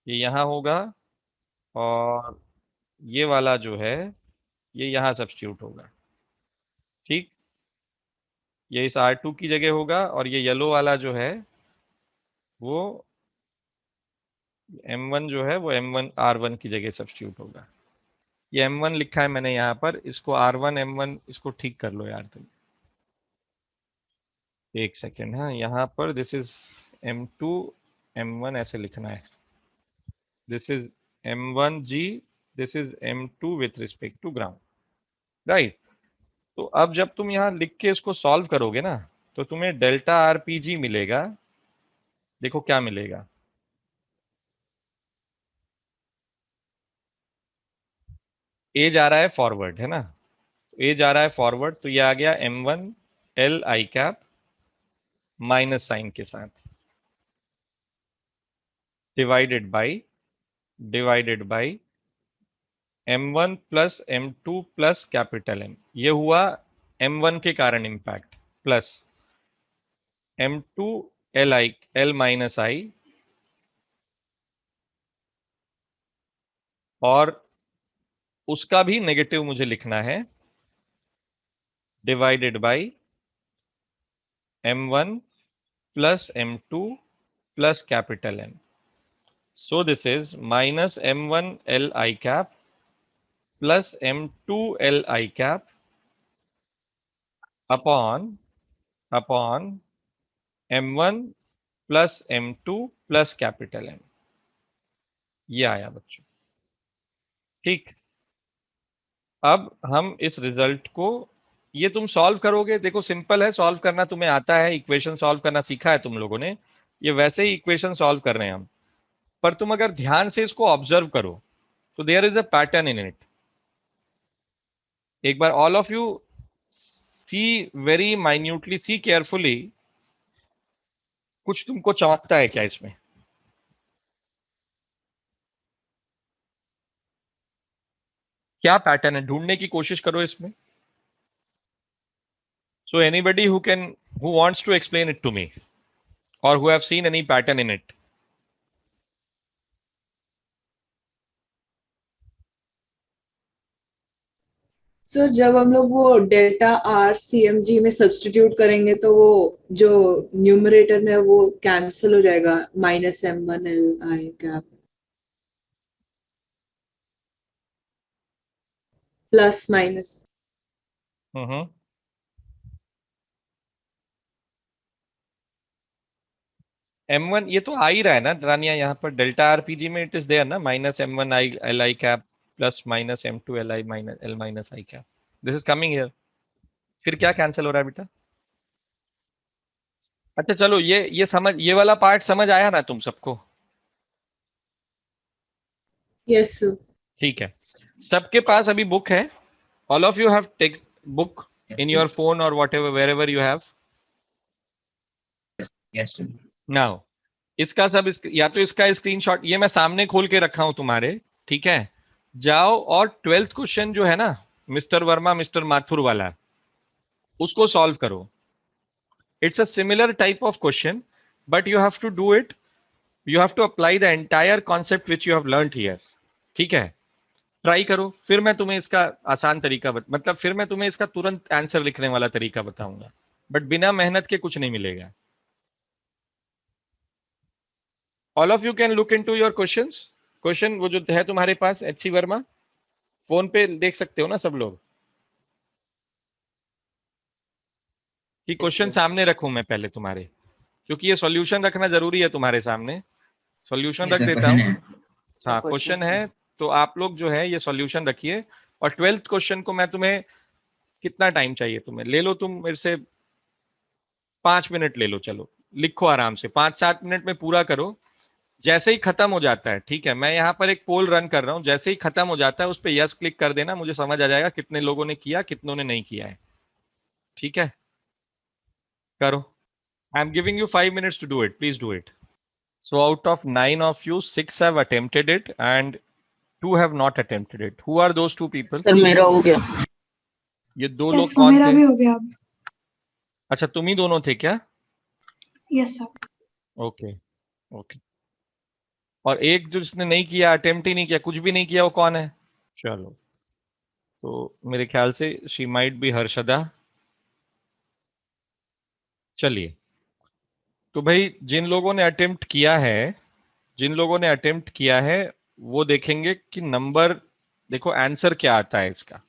ये यहाँ होगा और ये वाला जो है ये यहाँ सब्स्टिट्यूट होगा। ठीक, ये इस R2 की जगह होगा और ये येलो वाला जो है वो M1 जो है वो M1 R1 की जगह सब्स्टिट्यूट होगा। ये M1 लिखा है मैंने यहाँ पर, इसको R1 M1 इसको ठीक कर लो यार तुम, एक सेकेंड। हाँ, यहाँ पर दिस इज M2 M1 ऐसे लिखना है, this is M1G, this is M2 with respect to ground, right. तो अब जब तुम यहाँ लिख के इसको सॉल्व करोगे ना तो तुम्हें डेल्टा आरपीजी मिलेगा। देखो क्या मिलेगा, ए जा रहा है फॉरवर्ड है ना, ए जा रहा है फॉरवर्ड, तो ये आ गया M1 L I cap minus sign के साथ divided by M1 plus M2 plus capital M, ये हुआ M1 के कारण impact, plus M2 L minus I और उसका भी नेगेटिव मुझे लिखना है, divided by M1 plus M2 plus capital M। So this is minus M1 L I cap plus M2 L I cap upon M1 plus M2 plus capital M, ये आया बच्चों। ठीक, अब हम इस रिजल्ट को, ये तुम सॉल्व करोगे, देखो सिंपल है सॉल्व करना, तुम्हें आता है, इक्वेशन सॉल्व करना सीखा है तुम लोगों ने, ये वैसे ही इक्वेशन सॉल्व कर रहे हैं हम, पर तुम अगर ध्यान से इसको ऑब्जर्व करो तो there is a pattern in it. एक बार all of you see very minutely, see carefully, कुछ तुमको चमकता है क्या इसमें? क्या पैटर्न है, ढूंढने की कोशिश करो इसमें। So anybody who wants to explain it to me or who have seen any pattern in it? Sir जब हम लोग वो डेल्टा आर CMG में सब्स्टिट्यूट करेंगे तो वो जो न्यूमरेटर में वो कैंसिल हो जाएगा, minus M1 L I cap plus minus. M1 ये तो आ ही रहा है ना रानिया, यहाँ पर डेल्टा आरपीजी में इट इज देयर ना, minus M1 L I cap plus minus M2 L minus I cap, this is coming here. फिर क्या कैंसिल हो रहा है बेटा? अच्छा चलो, ये समझ, ये वाला पार्ट समझ आया ना तुम सबको? Yes sir. ठीक है, सबके पास अभी बुक है? All of you have text book in your phone और whatever wherever you have? Yes sir. Now इसका सब या तो इसका स्क्रीनशॉट, ये मैं सामने खोल के रखा हूं तुम्हारे, ठीक है, जाओ और 12th क्वेश्चन जो है ना मिस्टर वर्मा मिस्टर माथुर वाला, उसको सॉल्व करो। It's a similar type of question but you have to do it, you have to apply the entire concept which you have learned here. ठीक है, ट्राई करो, फिर मैं तुम्हें इसका आसान तरीका मतलब फिर मैं तुम्हें इसका तुरंत आंसर लिखने वाला तरीका बताऊंगा, बट बिना मेहनत के कुछ नहीं मिलेगा। All of you can look into your questions, question वो जो है तुम्हारे पास, HC वर्मा फोन पे देख सकते हो ना सब लोग, कि क्वेश्चन सामने रखूं मैं पहले तुम्हारे, क्योंकि ये सॉल्यूशन रखना जरूरी है तुम्हारे सामने। सॉल्यूशन रख देता हूँ। हाँ क्वेश्चन है, तो आप लोग जो है ये सॉल्यूशन रखिए, और 12th क्वेश्चन को मैं तुम्हें, कितना टाइम चाहिए तुम्हें, ले लो तुम मेरे से 5 मिनट ले लो, चलो लिखो आराम से, 5-7 मिनट में पूरा करो। जैसे ही खत्म हो जाता है, ठीक है, मैं यहाँ पर एक पोल रन कर रहा हूँ, जैसे ही खत्म हो जाता है उस पर यस क्लिक कर देना, मुझे समझ आ जाएगा कितने लोगों ने किया, कितनों ने नहीं किया है। ठीक है, करो। I am giving you 5 minutes to do it, please do it. So out of 9 of you, 6 have attempted it and 2 have not attempted it. Who are those 2 people? Sir मेरा हो गया। ये 2 यस लोग सर कौन मेरा थे? भी हो गया अब। अच्छा, तुम ही दोनों थे क्या? Yes sir. Okay okay. और एक जो जिसने नहीं किया, अटेम्प्ट ही नहीं किया, कुछ भी नहीं किया, वो कौन है? चलो, तो मेरे ख्याल से शी माइट बी हर्षदा। चलिए, तो भाई जिन लोगों ने अटेम्प्ट किया है, जिन लोगों ने अटेम्प्ट किया है वो देखेंगे कि नंबर, देखो आंसर क्या आता है इसका।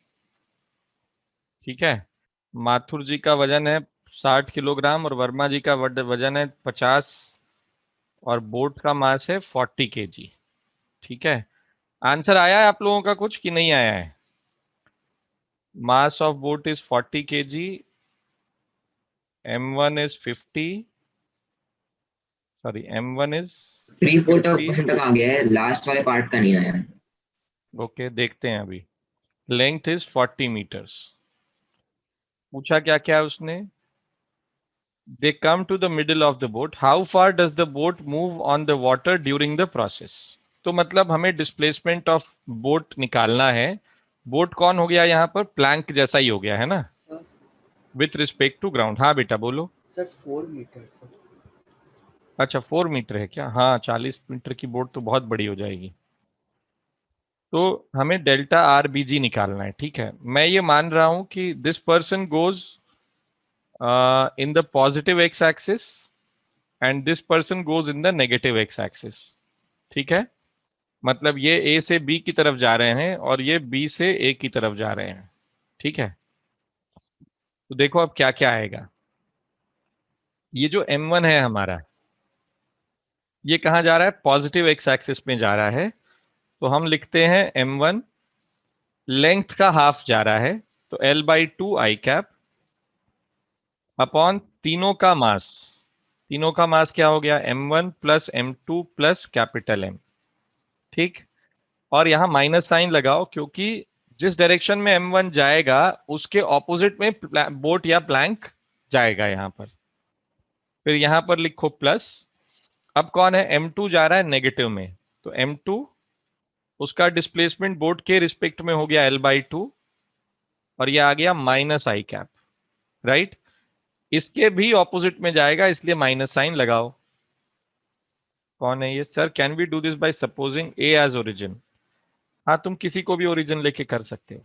ठीक है, माथुर जी का वजन है 60 किलोग्राम और वर्मा जी का वजन है 50 और बोट का मास है 40 kg। ठीक है, आंसर आया है आप लोगों का कुछ कि नहीं आया है? Mass of boat is 40 kg, m1 is 50, sorry m1 is 3/4 50। Question तक आ गया है, लास्ट वाले पार्ट का नहीं आया। ओके, देखते हैं अभी। Length is 40 meters। पूछा क्या क्या है उसने? They come to the middle of the boat. How far does the boat move on the water during the process? तो मतलब हमें डिस्प्लेसमेंट ऑफ बोट निकालना है। बोट कौन हो गया यहाँ पर? प्लैंक जैसा ही हो गया है ना, sir with respect to ground. हाँ बेटा बोलो। Sir 4 metre sir. अच्छा 4 मीटर है क्या? हाँ, 40 मीटर की बोट तो बहुत बड़ी हो जाएगी। तो हमें डेल्टा आर बी जी निकालना है। ठीक है, मैं ये मान रहा हूं कि this person goes in the positive x-axis and this person goes in the negative x-axis। ठीक है, मतलब ये A से B की तरफ जा रहे हैं और ये B से A की तरफ जा रहे हैं। ठीक है, तो देखो अब क्या क्या आएगा। ये जो M1 है हमारा, ये कहाँ जा रहा है? पॉजिटिव एक्स एक्सिस में जा रहा है। तो हम लिखते हैं M1 लेंथ का हाफ जा रहा है, तो L/2 आई कैप अपॉन तीनों का मास। तीनों का मास क्या हो गया? M1 plus M2 plus capital M। ठीक, और यहां माइनस साइन लगाओ क्योंकि जिस डायरेक्शन में M1 जाएगा उसके ऑपोजिट में बोट या प्लैंक जाएगा यहां पर। फिर यहां पर लिखो प्लस। अब कौन है? M2 जा रहा है नेगेटिव में, तो M2 उसका डिस्प्लेसमेंट बोट के रिस्पेक्ट में हो गया L/2 और ये आ गया माइनस आई कैप। राइट, इसके भी ऑपोजिट में जाएगा इसलिए माइनस साइन लगाओ। कौन है ये? Sir can we do this by supposing A as origin? हाँ, तुम किसी को भी ओरिजिन लेके कर सकते हो।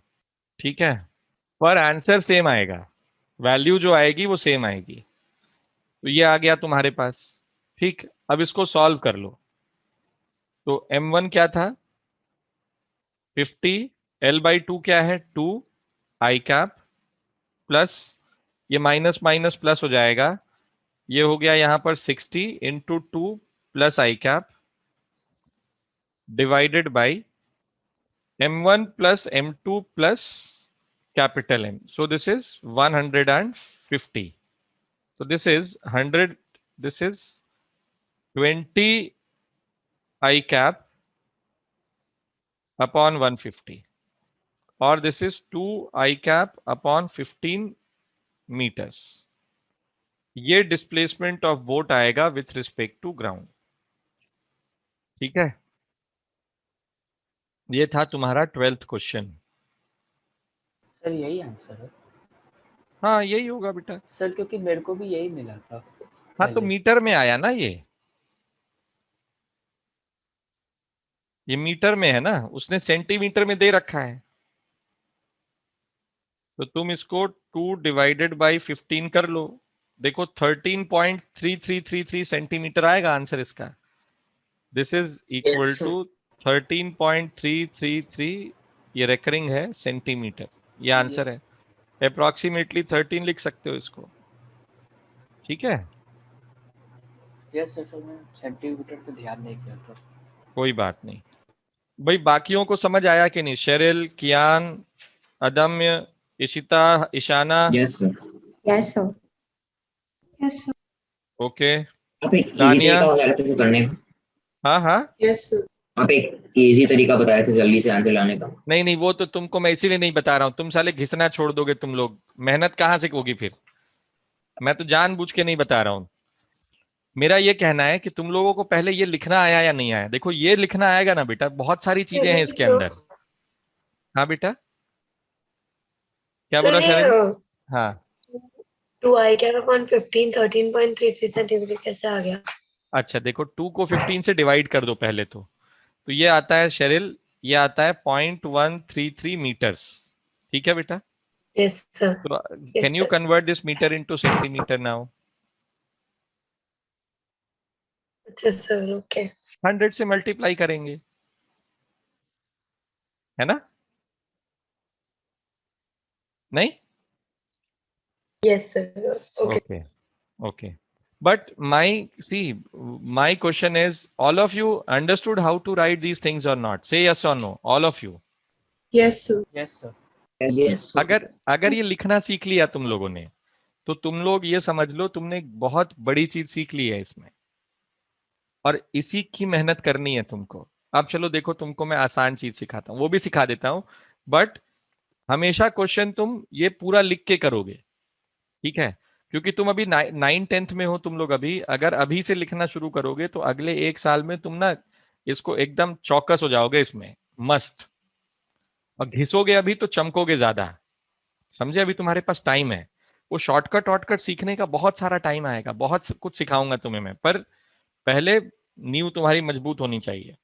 ठीक है, पर आंसर सेम आएगा, वैल्यू जो आएगी वो सेम आएगी। तो ये आ गया तुम्हारे पास। ठीक, अब इसको सॉल्व कर लो। तो M1 क्या था? 50, L/2 क्या है? 2 आई कैप प्लस ये माइनस माइनस प्लस हो जाएगा, ये हो गया यहां पर 60 into 2 plus I cap divided by M1 plus M2 plus capital M। So this is 150. So this is 100, this is 20 I cap upon 150 और this is 2 I cap upon 15 meters। ये displacement of boat आएगा with respect to ground. ठीक है, ये था तुम्हारा 12th question. Sir यही answer है? हाँ यही होगा बेटा। सर क्योंकि मेरे को भी यही मिला था हाँ तो पहले। मीटर में आया ना, ये मीटर में है ना, उसने सेंटीमीटर में दे रखा है। तो तुम इसको 2 डिवाइडेड बाई 15 कर लो, देखो 13.3333 सेंटीमीटर आएगा आंसर इसका। This is equal Yes, sir. To 13.333, ये रेकरिंग है सेंटीमीटर, ये आंसर है। अप्रोक्सीमेटली 13 लिख सकते हो इसको। ठीक है, यस सर। सर मैं सेंटीमीटर पे ध्यान नहीं किया था। कोई बात नहीं भाई। बाकियों को समझ आया कि नहीं? शेरिल, कियान, अदम्य, Ishita, Ishana? Yes sir. Yes sir. Yes sir. Okay, आप एक इजी दानिया? तरीका बता रहे थे जो करने का। हाँ हाँ, यस सर। आप एक इजी तरीका बताए थे जल्दी से आंसर लाने का। नहीं नहीं, वो तो तुमको मैं इसीलिए नहीं बता रहा हूँ, तुम साले घिसना छोड़ दोगे तुम लोग, मेहनत कहाँ से होगी फिर। मैं तो जानबूझ के नहीं बता रहा हूँ। मेरा ये कहना है कि तुम लोगों को पहले ये लिखना आया या नहीं आया। देखो ये लिखना आएगा ना बेटा, बहुत सारी चीजें हैं इसके तो अंदर। हाँ बेटा, क्या सर बोला ये शरण? हाँ, 2i कैप अपॉन 15 13.33 सेंटीमीटर कैसे आ गया? अच्छा देखो, 2 को 15 से डिवाइड कर दो पहले तो ये आता है शेरिल, ये आता है 0.133 मीटर्स। ठीक है बेटा, यस सर। तो yes can you sir. Convert this metre into centimetre now? अच्छा सर, ओके। 100 से मल्टीप्लाई करेंगे, है ना? नहीं? Yes sir, okay. Okay, okay. But my question is, all of you understood how to write these things or not? Say yes or no, all of you. Yes sir. Yes sir. Yes अगर अगर ये लिखना सीख लिया तुम लोगों ने, तो तुम लोग ये समझ लो तुमने एक बहुत बड़ी चीज सीख ली है इसमें, और इसी की मेहनत करनी है तुमको। अब चलो देखो, तुमको मैं आसान चीज सिखाता हूँ, वो भी सिखा देता हूँ, बट हमेशा क्वेश्चन तुम ये पूरा लिख के करोगे, ठीक है? क्योंकि तुम अभी 9th 10th में हो तुम लोग, अभी अगर अभी से लिखना शुरू करोगे तो अगले 1 साल में तुम ना इसको एकदम चौकस हो जाओगे इसमें, मस्त। और घिसोगे अभी तो चमकोगे ज्यादा, समझे? अभी तुम्हारे पास टाइम है, वो शॉर्टकट वॉर्टकट सीखने का बहुत सारा टाइम आएगा, बहुत कुछ सिखाऊंगा तुम्हें मैं, पर पहले नींव तुम्हारी मजबूत होनी चाहिए।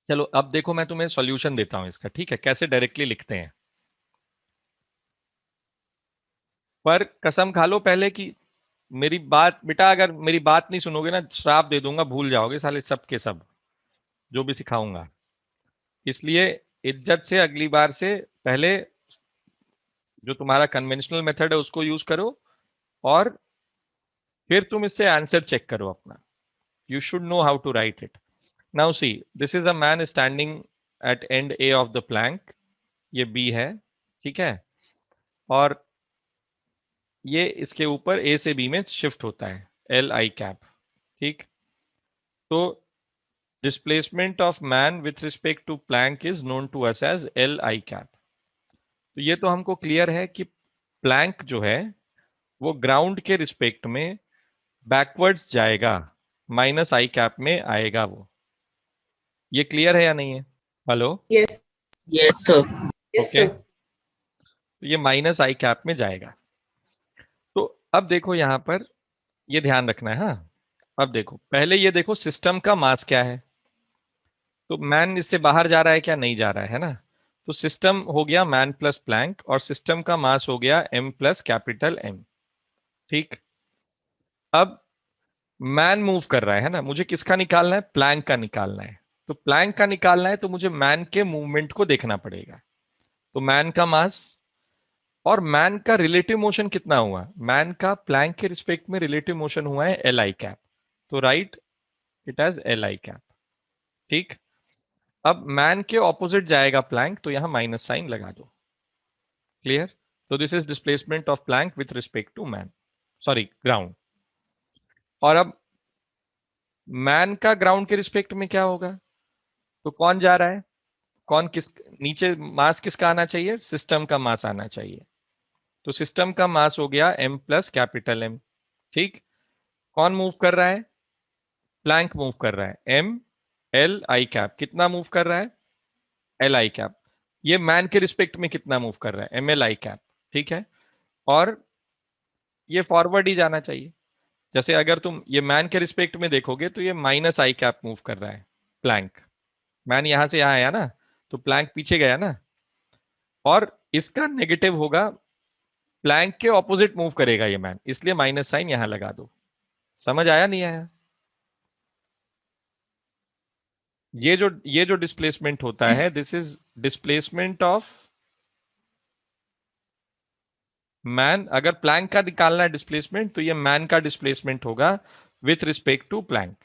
चलो अब देखो, मैं तुम्हें सॉल्यूशन देता हूं इसका, ठीक है, कैसे डायरेक्टली लिखते हैं। पर कसम खा लो पहले कि मेरी बात बेटा, अगर मेरी बात नहीं सुनोगे ना, श्राप दे दूंगा, भूल जाओगे साले सब के सब जो भी सिखाऊंगा। इसलिए इज्जत से अगली बार से पहले जो तुम्हारा कन्वेंशनल मेथड है उसको यूज करो, और फिर तुम इससे आंसर चेक करो अपना। You should know how to write it. Now see, this is a man standing at end A of the plank, ये बी है, ठीक है? और ये इसके ऊपर ए से बी में शिफ्ट होता है, एल आई कैप, ठीक? तो displacement of man with respect to Planck is known to us as Li cap। तो ये तो हमको क्लियर है कि प्लैंक जो है वो ग्राउंड के रिस्पेक्ट में बैकवर्ड्स जाएगा, माइनस आई कैप में आएगा वो। ये क्लियर है या नहीं है? Hello? Yes. Yes sir. Yes okay, sir. तो ये माइनस आई कैप में जाएगा। तो अब देखो यहाँ पर, ये ध्यान रखना है। हाँ, अब देखो, पहले ये देखो सिस्टम का मास क्या है। तो मैन इससे बाहर जा रहा है क्या? नहीं जा रहा है ना? तो सिस्टम हो गया मैन प्लस प्लैंक, और सिस्टम का मास हो गया एम प्लस कैपिटल एम, ठीक? अब मैन मूव कर रहा है ना, मुझे किसका निकालना है? प्लैंक का निकालना है। तो प्लैंक का निकालना है तो मुझे मैन के मूवमेंट को देखना पड़ेगा। तो मैन का मास और मैन का रिलेटिव मोशन कितना हुआ? मैन का प्लैंक के रिस्पेक्ट में रिलेटिव मोशन हुआ है एल आई कैप, तो write it as L I cap, ठीक? अब मैन के ऑपोजिट जाएगा प्लैंक, तो यहां माइनस साइन लगा दो। Clear? So this is displacement of plank with respect to man, sorry ground. और अब मैन का ग्राउंड के रिस्पेक्ट में क्या होगा? तो कौन जा रहा है? कौन किस नीचे मास किसका आना चाहिए? सिस्टम का मास आना चाहिए। तो सिस्टम का मास हो गया एम प्लस कैपिटल एम, ठीक? कौन मूव कर रहा है? प्लैंक मूव कर रहा है। एम एल आई कैप कितना मूव कर रहा है? L I cap. ये मैन के रिस्पेक्ट में कितना मूव कर रहा है? एम एल आई कैप, ठीक है? और ये फॉरवर्ड ही जाना चाहिए। जैसे अगर तुम ये मैन के रिस्पेक्ट में देखोगे तो ये माइनस आई कैप मूव कर रहा है प्लैंक। मैन यहां से यहां आया ना, तो प्लैंक पीछे गया ना, और इसका नेगेटिव होगा, प्लैंक के ऑपोजिट मूव करेगा ये मैन, इसलिए माइनस साइन यहां लगा दो। समझ आया नहीं आया? ये जो डिस्प्लेसमेंट होता है, this is displacement of man. अगर प्लैंक का निकालना है डिस्प्लेसमेंट, तो ये मैन का डिस्प्लेसमेंट होगा विथ रिस्पेक्ट टू प्लैंक।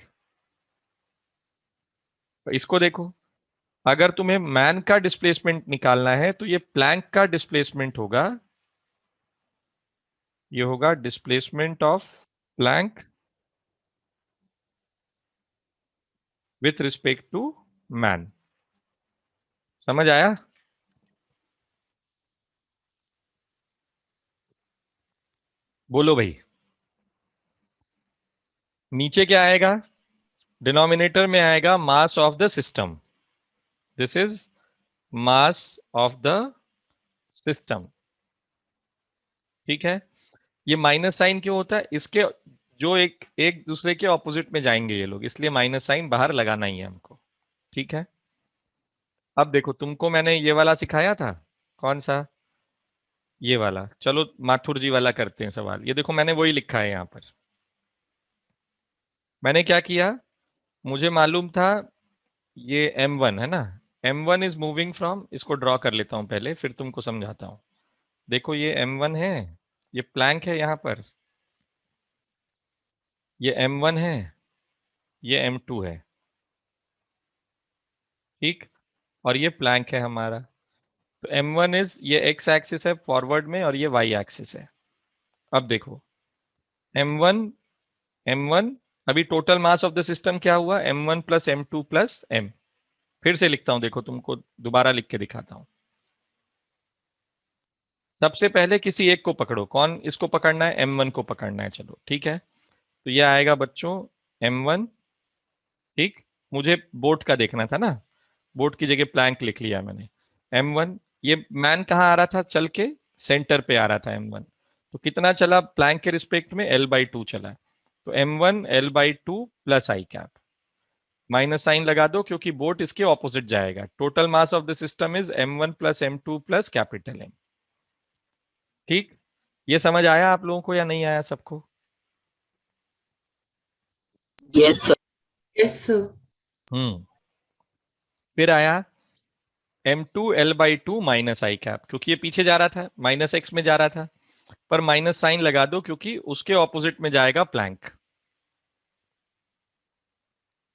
इसको देखो, अगर तुम्हें मैन का डिस्प्लेसमेंट निकालना है तो ये प्लैंक का डिस्प्लेसमेंट होगा, ये होगा displacement of plank with respect to man. समझ आया? बोलो भाई। नीचे क्या आएगा? डिनोमिनेटर में आएगा मास of the system. This is mass of the system. ठीक है। ये माइनस साइन क्यों होता है? इसके जो एक एक दूसरे के ऑपोजिट में जाएंगे ये लोग, इसलिए माइनस साइन बाहर लगाना ही है हमको। ठीक है। अब देखो, तुमको मैंने ये वाला सिखाया था। कौन सा? ये वाला। चलो माथुर जी वाला करते हैं सवाल। ये देखो मैंने वही लिखा है यहाँ पर। मैंने क्या किया, मुझे मालूम था ये m1 है ना। m1 इज मूविंग फ्रॉम, इसको ड्रॉ कर लेता हूं पहले, फिर तुमको समझाता हूं। देखो ये m1 है, ये प्लैंक है यहाँ पर, ये m1 है, ये m2 है। ठीक। और ये प्लैंक है हमारा। तो m1 इज, ये x एक्सिस है फॉरवर्ड में और ये y एक्सिस है। अब देखो m1 m1, अभी total mass of the system क्या हुआ? m1 plus m2 plus m। फिर से लिखता हूं, देखो तुमको दोबारा लिख के दिखाता हूं। सबसे पहले किसी एक को पकड़ो। कौन इसको पकड़ना है? m1 को पकड़ना है। चलो ठीक है। तो ये आएगा बच्चों m1। ठीक। मुझे बोट का देखना था ना, बोट की जगह प्लैंक लिख लिया मैंने। m1, ये मैन कहाँ आ रहा था? चल के सेंटर पे आ रहा था m1। तो कितना चला प्लैंक के रिस्पेक्ट में? l/2 चला। तो m1 l/2 प्लस आई कैप। माइनस साइन लगा दो क्योंकि बोट इसके ऑपोजिट जाएगा। Total mass of the system is m1 plus m2 plus capital M। ठीक। ये समझ आया आप लोगों को या नहीं आया सबको? Yes sir. Yes sir. फिर आया m2 l/2 माइनस आई कैप, क्योंकि ये पीछे जा रहा था, माइनस x में जा रहा था, पर माइनस साइन लगा दो क्योंकि उसके ऑपोजिट में जाएगा प्लैंक।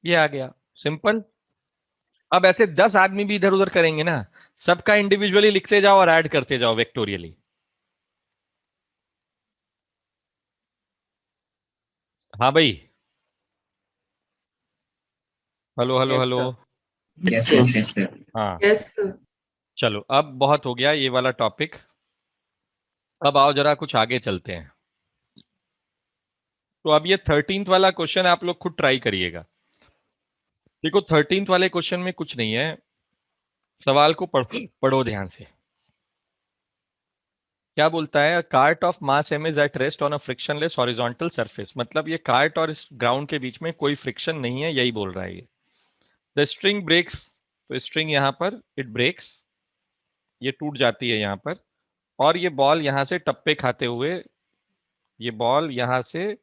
ये आ गया, सिंपल। अब ऐसे 10 आदमी भी इधर उधर करेंगे ना, सबका इंडिविजुअली लिखते जाओ और ऐड करते जाओ वेक्टोरियली। हाँ भाई, hello hello Yes, hello. sir. Yes yes yes sir. हाँ यस सर। चलो, अब बहुत हो गया ये वाला टॉपिक। अब आओ जरा कुछ आगे चलते हैं। तो अब ये 13th वाला क्वेश्चन आप लोग खुद ट्राई करिएगा। देखो 13th वाले क्वेश्चन में कुछ नहीं है, सवाल को पढ़ो ध्यान से। क्या बोलता है? Cart of mass m is at rest on a frictionless horizontal surface. मतलब ये कार्ट और इस ग्राउंड के बीच में कोई फ्रिक्शन नहीं है, यही बोल रहा है ये। द स्ट्रिंग ब्रेक्स, तो स्ट्रिंग यहां पर इट ब्रेक्स, ये टूट जाती है यहां पर। और ये बॉल यहां से टप्पे खाते हुए, ये बॉल यहां से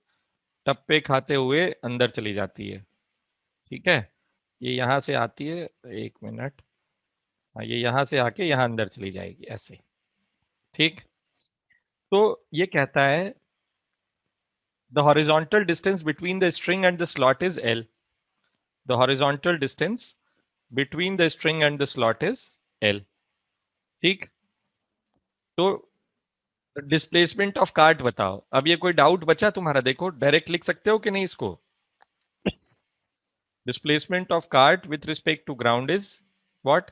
टप्पे खाते हुए अंदर चली जाती है। ठीक है। ये यहां से आती है, एक मिनट, हाँ ये यहां से आके यहां अंदर चली जाएगी ऐसे। ठीक। तो ये कहता है the horizontal distance between the string and the slot is L. The horizontal distance between the string and the slot is L. ठीक। तो डिस्प्लेसमेंट ऑफ कार्ट बताओ। अब ये कोई डाउट बचा तुम्हारा? देखो डायरेक्ट लिख सकते हो कि नहीं इसको। Displacement of cart with respect to ground is what?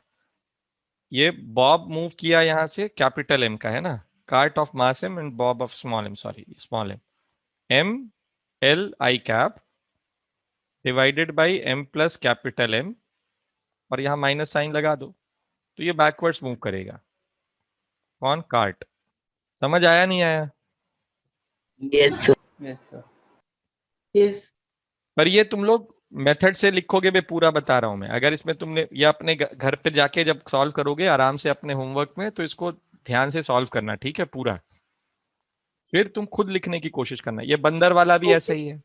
ये बॉब मूव किया यहां से, कैपिटल M का है ना, cart of mass M and bob of small m, sorry small m l I cap divided by m plus capital M, और यहां minus sign लगा दो, तो ये बैकवर्ड्स मूव करेगा। कौन? कार्ट। समझ आया नहीं आया? Yes, sir. Yes, sir. Yes. पर ये तुम लोग मेथड से लिखोगे, मैं पूरा बता रहा हूं मैं। अगर इसमें तुमने ये अपने घर पे जाके जब सॉल्व करोगे आराम से अपने होमवर्क में, तो इसको ध्यान से सॉल्व करना, ठीक है पूरा। फिर तुम खुद लिखने की कोशिश करना। ये बंदर वाला भी ऐसा ही है,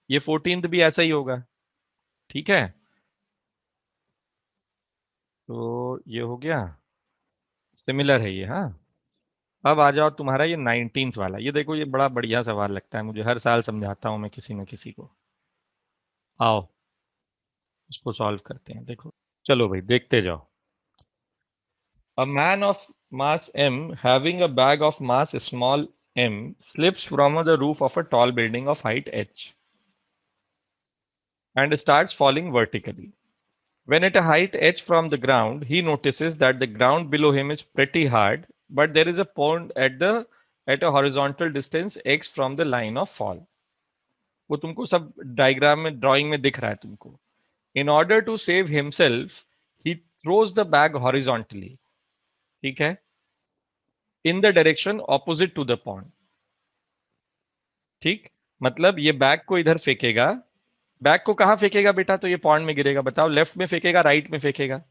ये 14th भी ऐसा ही होगा। ठीक है। तो ये हो गया, सिमिलर है ये। हाँ, अब आ जाओ तुम्हारा ये 19th वाला। ये देखो ये बड़ा बढ़िया सवाल लगता है मुझे, हर साल समझाता हूं मैं किसी न किसी को। आओ इसको सॉल्व करते हैं। देखो चलो भाई देखते जाओ। A man of mass m having a bag of mass small m slips from the roof of a tall building of height h and starts falling vertically. When at a height h from the ground, he notices that the ground below him is pretty hard, but there is a pond at a horizontal distance x from the line of fall. वो तुमको सब diagram में drawing में दिख रहा है तुमको. In order to save himself, he throws the bag horizontally. ठीक है? In the direction opposite to the pond. ठीक, मतलब ये बैग को इधर फेंकेगा. बैग को कहाँ फेंकेगा बेटा? तो ये पॉन्ड में गिरेगा. बताओ, लेफ्ट में फेंकेगा, राइट में फेंकेगा?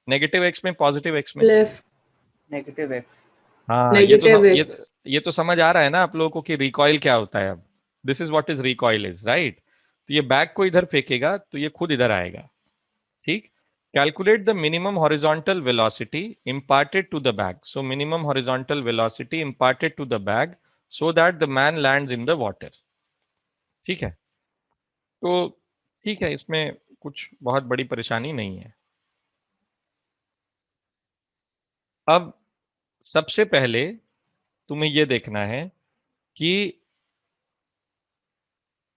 नेगेटिव एक्स में, पॉजिटिव एक्स में? लेफ्ट. Negative x. हाँ, ये तो समझ आ रहा है ना आप लोगों को कि रिकॉइल क्या होता है. अब this is what is recoil is, right? तो ये बैग को इधर फेंकेगा तो ये खुद इधर आएगा. ठीक. Calculate the minimum horizontal velocity imparted to the bag. So minimum horizontal velocity imparted to the bag so that the man lands in the water. ठीक है. तो ठीक है, इसमें कुछ बहुत बड़ी परेशानी नहीं है. अब सबसे पहले तुम्हें यह देखना है कि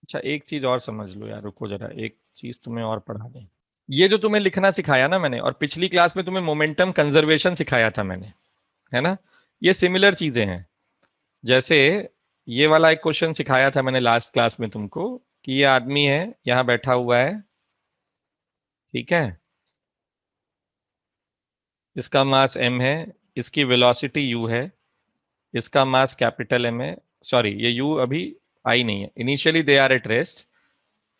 अच्छा, एक चीज और समझ लो यार, रुको जरा, एक चीज तुम्हें और पढ़ा दें. ये जो तुम्हें लिखना सिखाया ना मैंने, और पिछली क्लास में तुम्हें मोमेंटम कंजर्वेशन सिखाया था मैंने, है ना? ये सिमिलर चीजें हैं. जैसे ये वाला एक क्वेश्चन सिखाया था मैंने लास्ट क्लास में तुमको कि ये आदमी है, यहां बैठा हुआ है. ठीक है, इसका मास m है, इसकी वेलोसिटी u है, इसका मास कैपिटल M है. सॉरी, ये u अभी आई नहीं है. Initially they are at rest.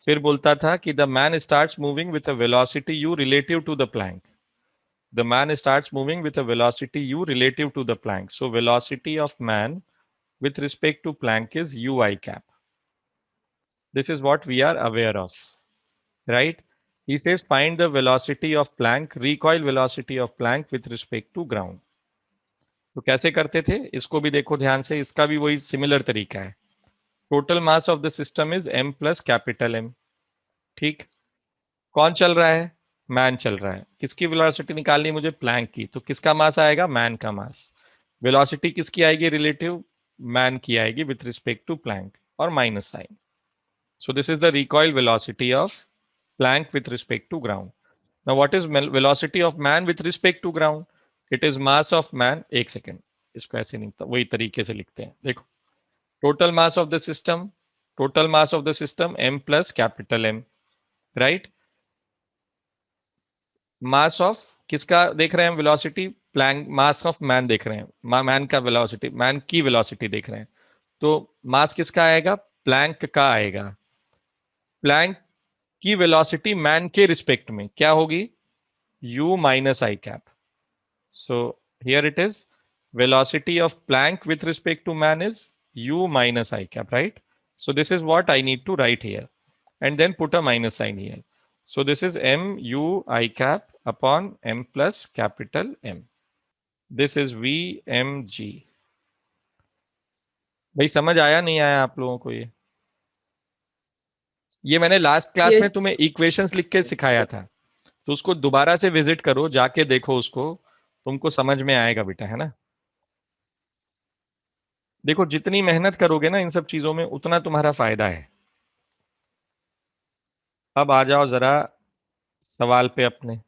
फिर बोलता था कि the man starts moving with a velocity u relative to the plank. The man starts moving with a velocity u relative to the plank. So velocity of man with respect to plank is ui cap. This is what we are aware of, right? He says find the velocity of plank, recoil velocity of plank with respect to ground. तो कैसे करते थे इसको भी देखो ध्यान से. इसका भी वही सिमिलर तरीका है. Total mass of the system is m plus capital M. ठीक. कौन चल रहा है? मैन चल रहा है. किसकी वेलोसिटी निकालनी है मुझे? प्लैंक की. तो किसका मास आएगा? मैन का मास. वेलोसिटी किसकी आएगी? रिलेटिव मैन की आएगी विथ रिस्पेक्ट टू प्लैंक, और minus sign. So this is the recoil velocity of plank with respect to ground. Now what is velocity of man with respect to ground? It is mass of man. एक second, इसको ऐसे नहीं, वही तरीके से लिखते हैं. देखो, total mass of the system, total mass of the system m plus capital M, right? Mass of किसका देख रहे हैं? Velocity plank. Mass of man देख रहे हैं, मैन का वेलोसिटी, मैन की वेलोसिटी देख रहे हैं. तो मास किसका आएगा? प्लैंक का आएगा. प्लैंक की वेलोसिटी मैन के रिस्पेक्ट में क्या होगी? u minus I cap. So here it is velocity of plank with respect to man is u minus I cap, right? So this is what I need to write here and then put a minus sign here. So this is m u I cap upon m plus capital M. This is v m g. भाई समझ आया नहीं आया आप लोगों को? ये मैंने लास्ट क्लास में तुम्हें इक्वेशंस लिख के सिखाया था, तो उसको दोबारा से विजिट करो, जाके देखो उसको, तुमको समझ में आएगा बेटा, है ना? देखो, जितनी मेहनत करोगे ना इन सब चीजों में, उतना तुम्हारा फायदा है. अब आ जाओ जरा सवाल पे अपने.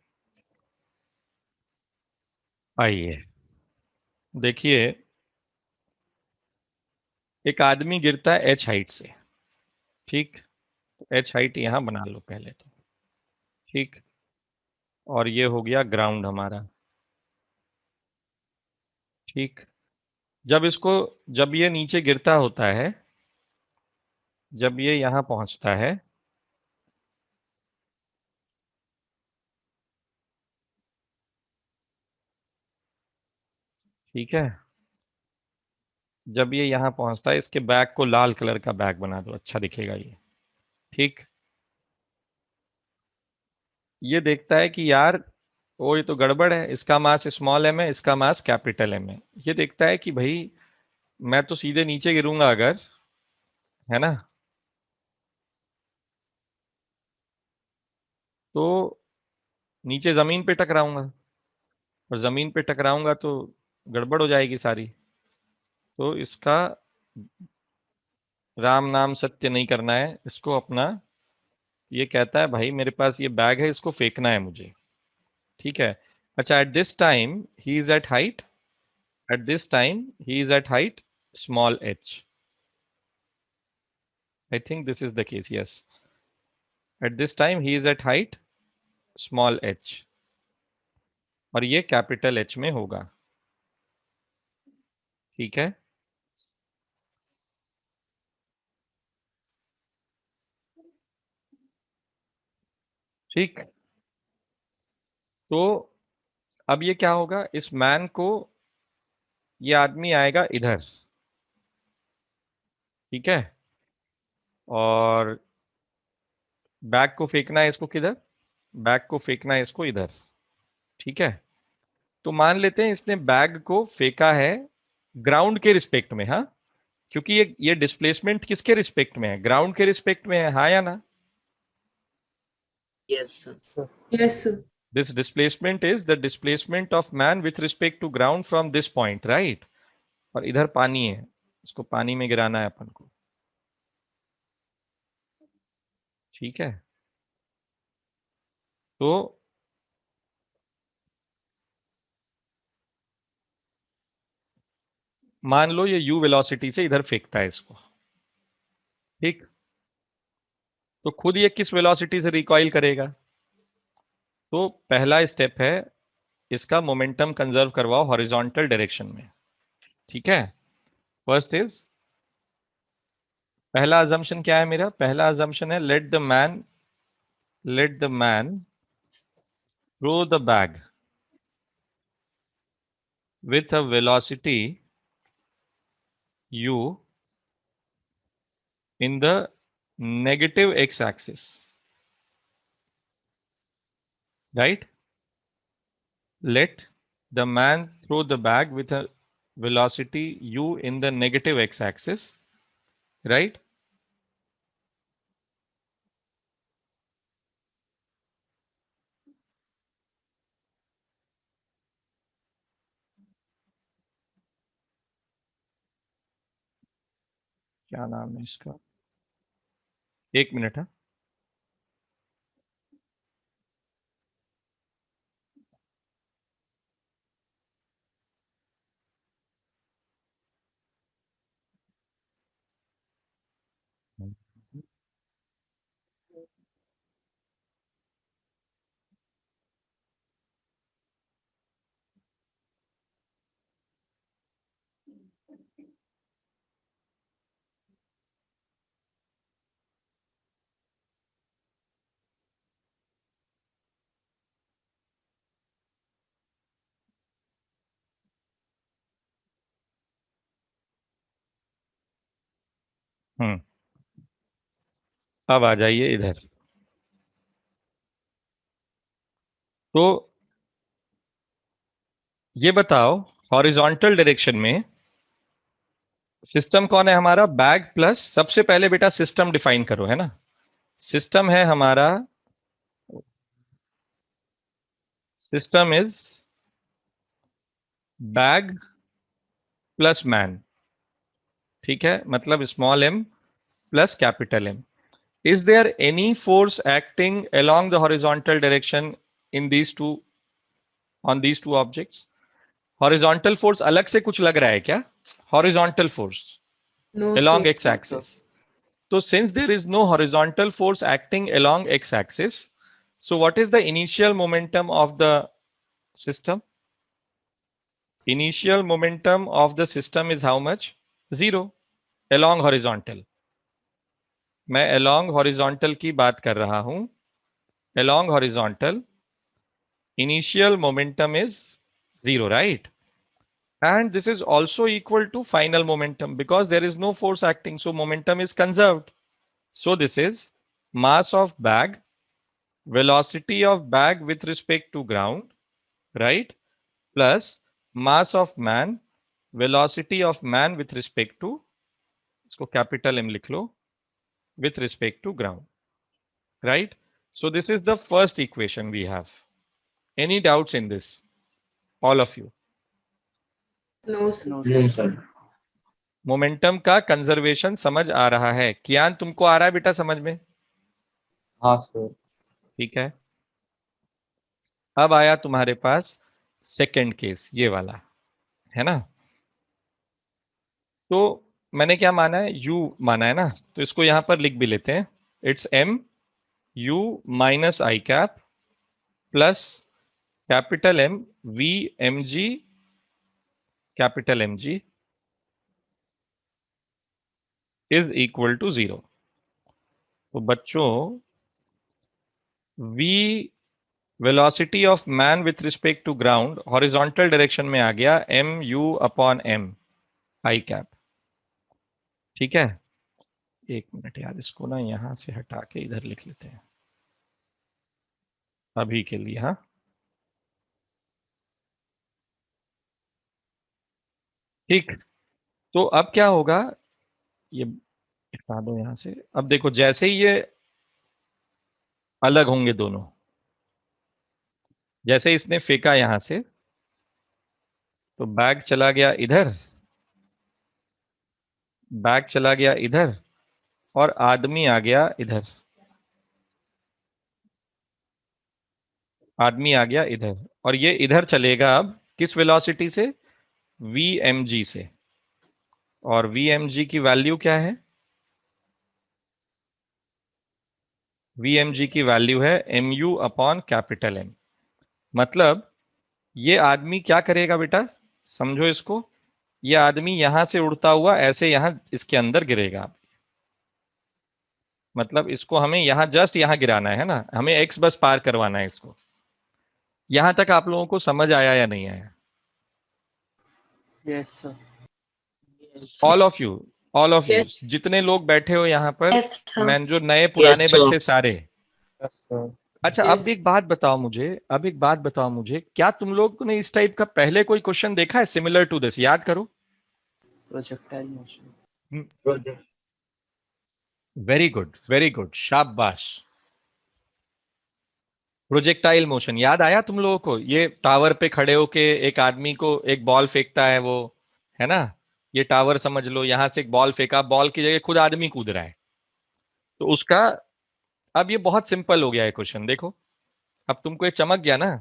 आइए देखिए, एक आदमी गिरता है h हाइट से. ठीक, h हाइट यहां बना लो पहले तो. ठीक, और ये हो गया ग्राउंड हमारा. ठीक, जब ये नीचे गिरता होता है, जब ये यहां पहुंचता है, ठीक है, जब ये यहां पहुंचता है, इसके बैग को लाल कलर का बैग बना दो, अच्छा दिखेगा ये. ठीक, ये देखता है कि यार वो ये तो गड़बड़ है, इसका मास स्मॉल m है, इसका मास कैपिटल M है. ये देखता है कि भाई मैं तो सीधे नीचे गिरूंगा अगर, है ना, तो नीचे जमीन पे टकराऊंगा, और जमीन पे टकराऊंगा तो गड़बड़ हो जाएगी सारी. तो इसका राम नाम सत्य नहीं करना है, इसको अपना ये कहता है भाई मेरे पास ये बैग है, इसको फेंकना है मुझे, ठीक है। अच्छा, at this time he is at height, at this time he is at height small h. I think this is the case, yes. At this time he is at height small h, और ये capital H में होगा, ठीक है। ठीक, तो अब ये क्या होगा, इस मैन को, ये आदमी आएगा इधर, ठीक है, और बैग को फेंकना है इसको किधर, बैग को फेंकना है इसको इधर, ठीक है। तो मान लेते हैं इसने बैग को फेंका है ग्राउंड के रिस्पेक्ट में, हाँ, क्योंकि ये डिस्प्लेसमेंट किसके रिस्पेक्ट में है, ग्राउंड के रिस्पेक्ट में है, हाँ या ना। Yes, sir. Yes, sir. This displacement is the displacement of man with respect to ground from this point, right? और इधर पानी है, इसको पानी में गिराना है अपन को, ठीक है। तो मान लो ये u वेलोसिटी से इधर फेंकता है इसको, ठीक। तो खुद ये किस वेलोसिटी से रिकॉइल करेगा, तो पहला स्टेप है इसका मोमेंटम कंजर्व करवाओ हॉरिजॉन्टल डायरेक्शन में, ठीक है। फर्स्ट इज, पहला अजम्पशन क्या है मेरा, पहला अजम्पशन है let the man throw the bag with a velocity u in the negative x-axis, right? Let the man throw the bag with a velocity u in the negative x-axis, right? क्या नाम है इसका, एक minute है। अब आ जाइए इधर। तो ये बताओ हॉरिजॉन्टल डायरेक्शन में सिस्टम कौन है हमारा, बैग प्लस, सबसे पहले बेटा सिस्टम डिफाइन करो, है ना। सिस्टम है हमारा, system is bag plus man, ठीक है, मतलब small m plus capital M. Is there any force acting along the horizontal direction in these two, on these two objects? Horizontal force अलग से कुछ लग रहा है क्या, horizontal force No, along sir. x-axis. So since there is no horizontal force acting along x-axis, so what is the initial momentum of the system? Initial momentum of the system is how much? 0 along horizontal. मैं along horizontal की बात कर रहा हूं, along horizontal initial momentum is 0, right? And this is also equal to final momentum because there is no force acting, so momentum is conserved. So this is mass of bag, velocity of bag with respect to ground, right, plus mass of man, velocity of man with respect to, इसको capital M लिख लो, with respect to ground, right? So this is the first equation we have. Any doubts in this, all of you? No, sir. No, No, sir. Momentum का conservation समझ आ रहा है, कियान तुमको आ रहा है बेटा समझ में? हाँ सर। ठीक है। अब आया तुम्हारे पास सेकंड केस, ये वाला है ना। तो मैंने क्या माना है, u माना है ना, तो इसको यहां पर लिख भी लेते हैं। It's m u minus I cap plus capital M v mg capital mg is equal to 0। तो बच्चों v velocity of man with respect to ground horizontal direction में आ गया m u upon m i cap. ठीक है, एक minute यार, इसको ना यहां से हटा के इधर लिख लेते हैं अभी के लिए। हाँ, ठीक। तो अब क्या होगा, ये हटा दो यहां से। अब देखो, जैसे ही ये अलग होंगे दोनों, जैसे इसने फेंका यहां से, तो बैग चला गया इधर, बैग चला गया इधर, और आदमी आ गया इधर, आदमी आ गया इधर। और ये इधर चलेगा अब किस वेलोसिटी से, vmg से। और vmg की वैल्यू क्या है, vmg की वैल्यू है mu अपॉन कैपिटल M। मतलब ये आदमी क्या करेगा बेटा, समझो इसको, ये आदमी यहां से उड़ता हुआ ऐसे यहां इसके अंदर गिरेगा। मतलब इसको हमें यहां जस्ट यहां गिराना है ना, हमें x बस पार करवाना है इसको। यहां तक आप लोगों को समझ आया या नहीं आया? Yes sir. All of you, all of you, Yes. जितने लोग बैठे हो यहाँ पर, यस सर। मैं जो नए पुराने बच्चे सारे। Yes sir. अच्छा, Yes. अब एक बात बताओ मुझे, अब एक बात बताओ मुझे, क्या तुम लोग ने इस टाइप का पहले कोई क्वेश्चन देखा है सिमिलर टू दिस? याद करो। Projectile motion. Project. Very good, very good, शाबाश। प्रोजेक्टाइल मोशन याद आया तुम लोगों को? ये टावर पे खड़े होके एक आदमी को एक बॉल फेंकता है वो, है ना। ये टावर समझ लो, यहां से एक बॉल फेंका, बॉल की जगह खुद आदमी कूद रहा है। तो उसका, अब ये बहुत सिंपल हो गया है क्वेश्चन, देखो। अब तुमको ये चमक गया ना।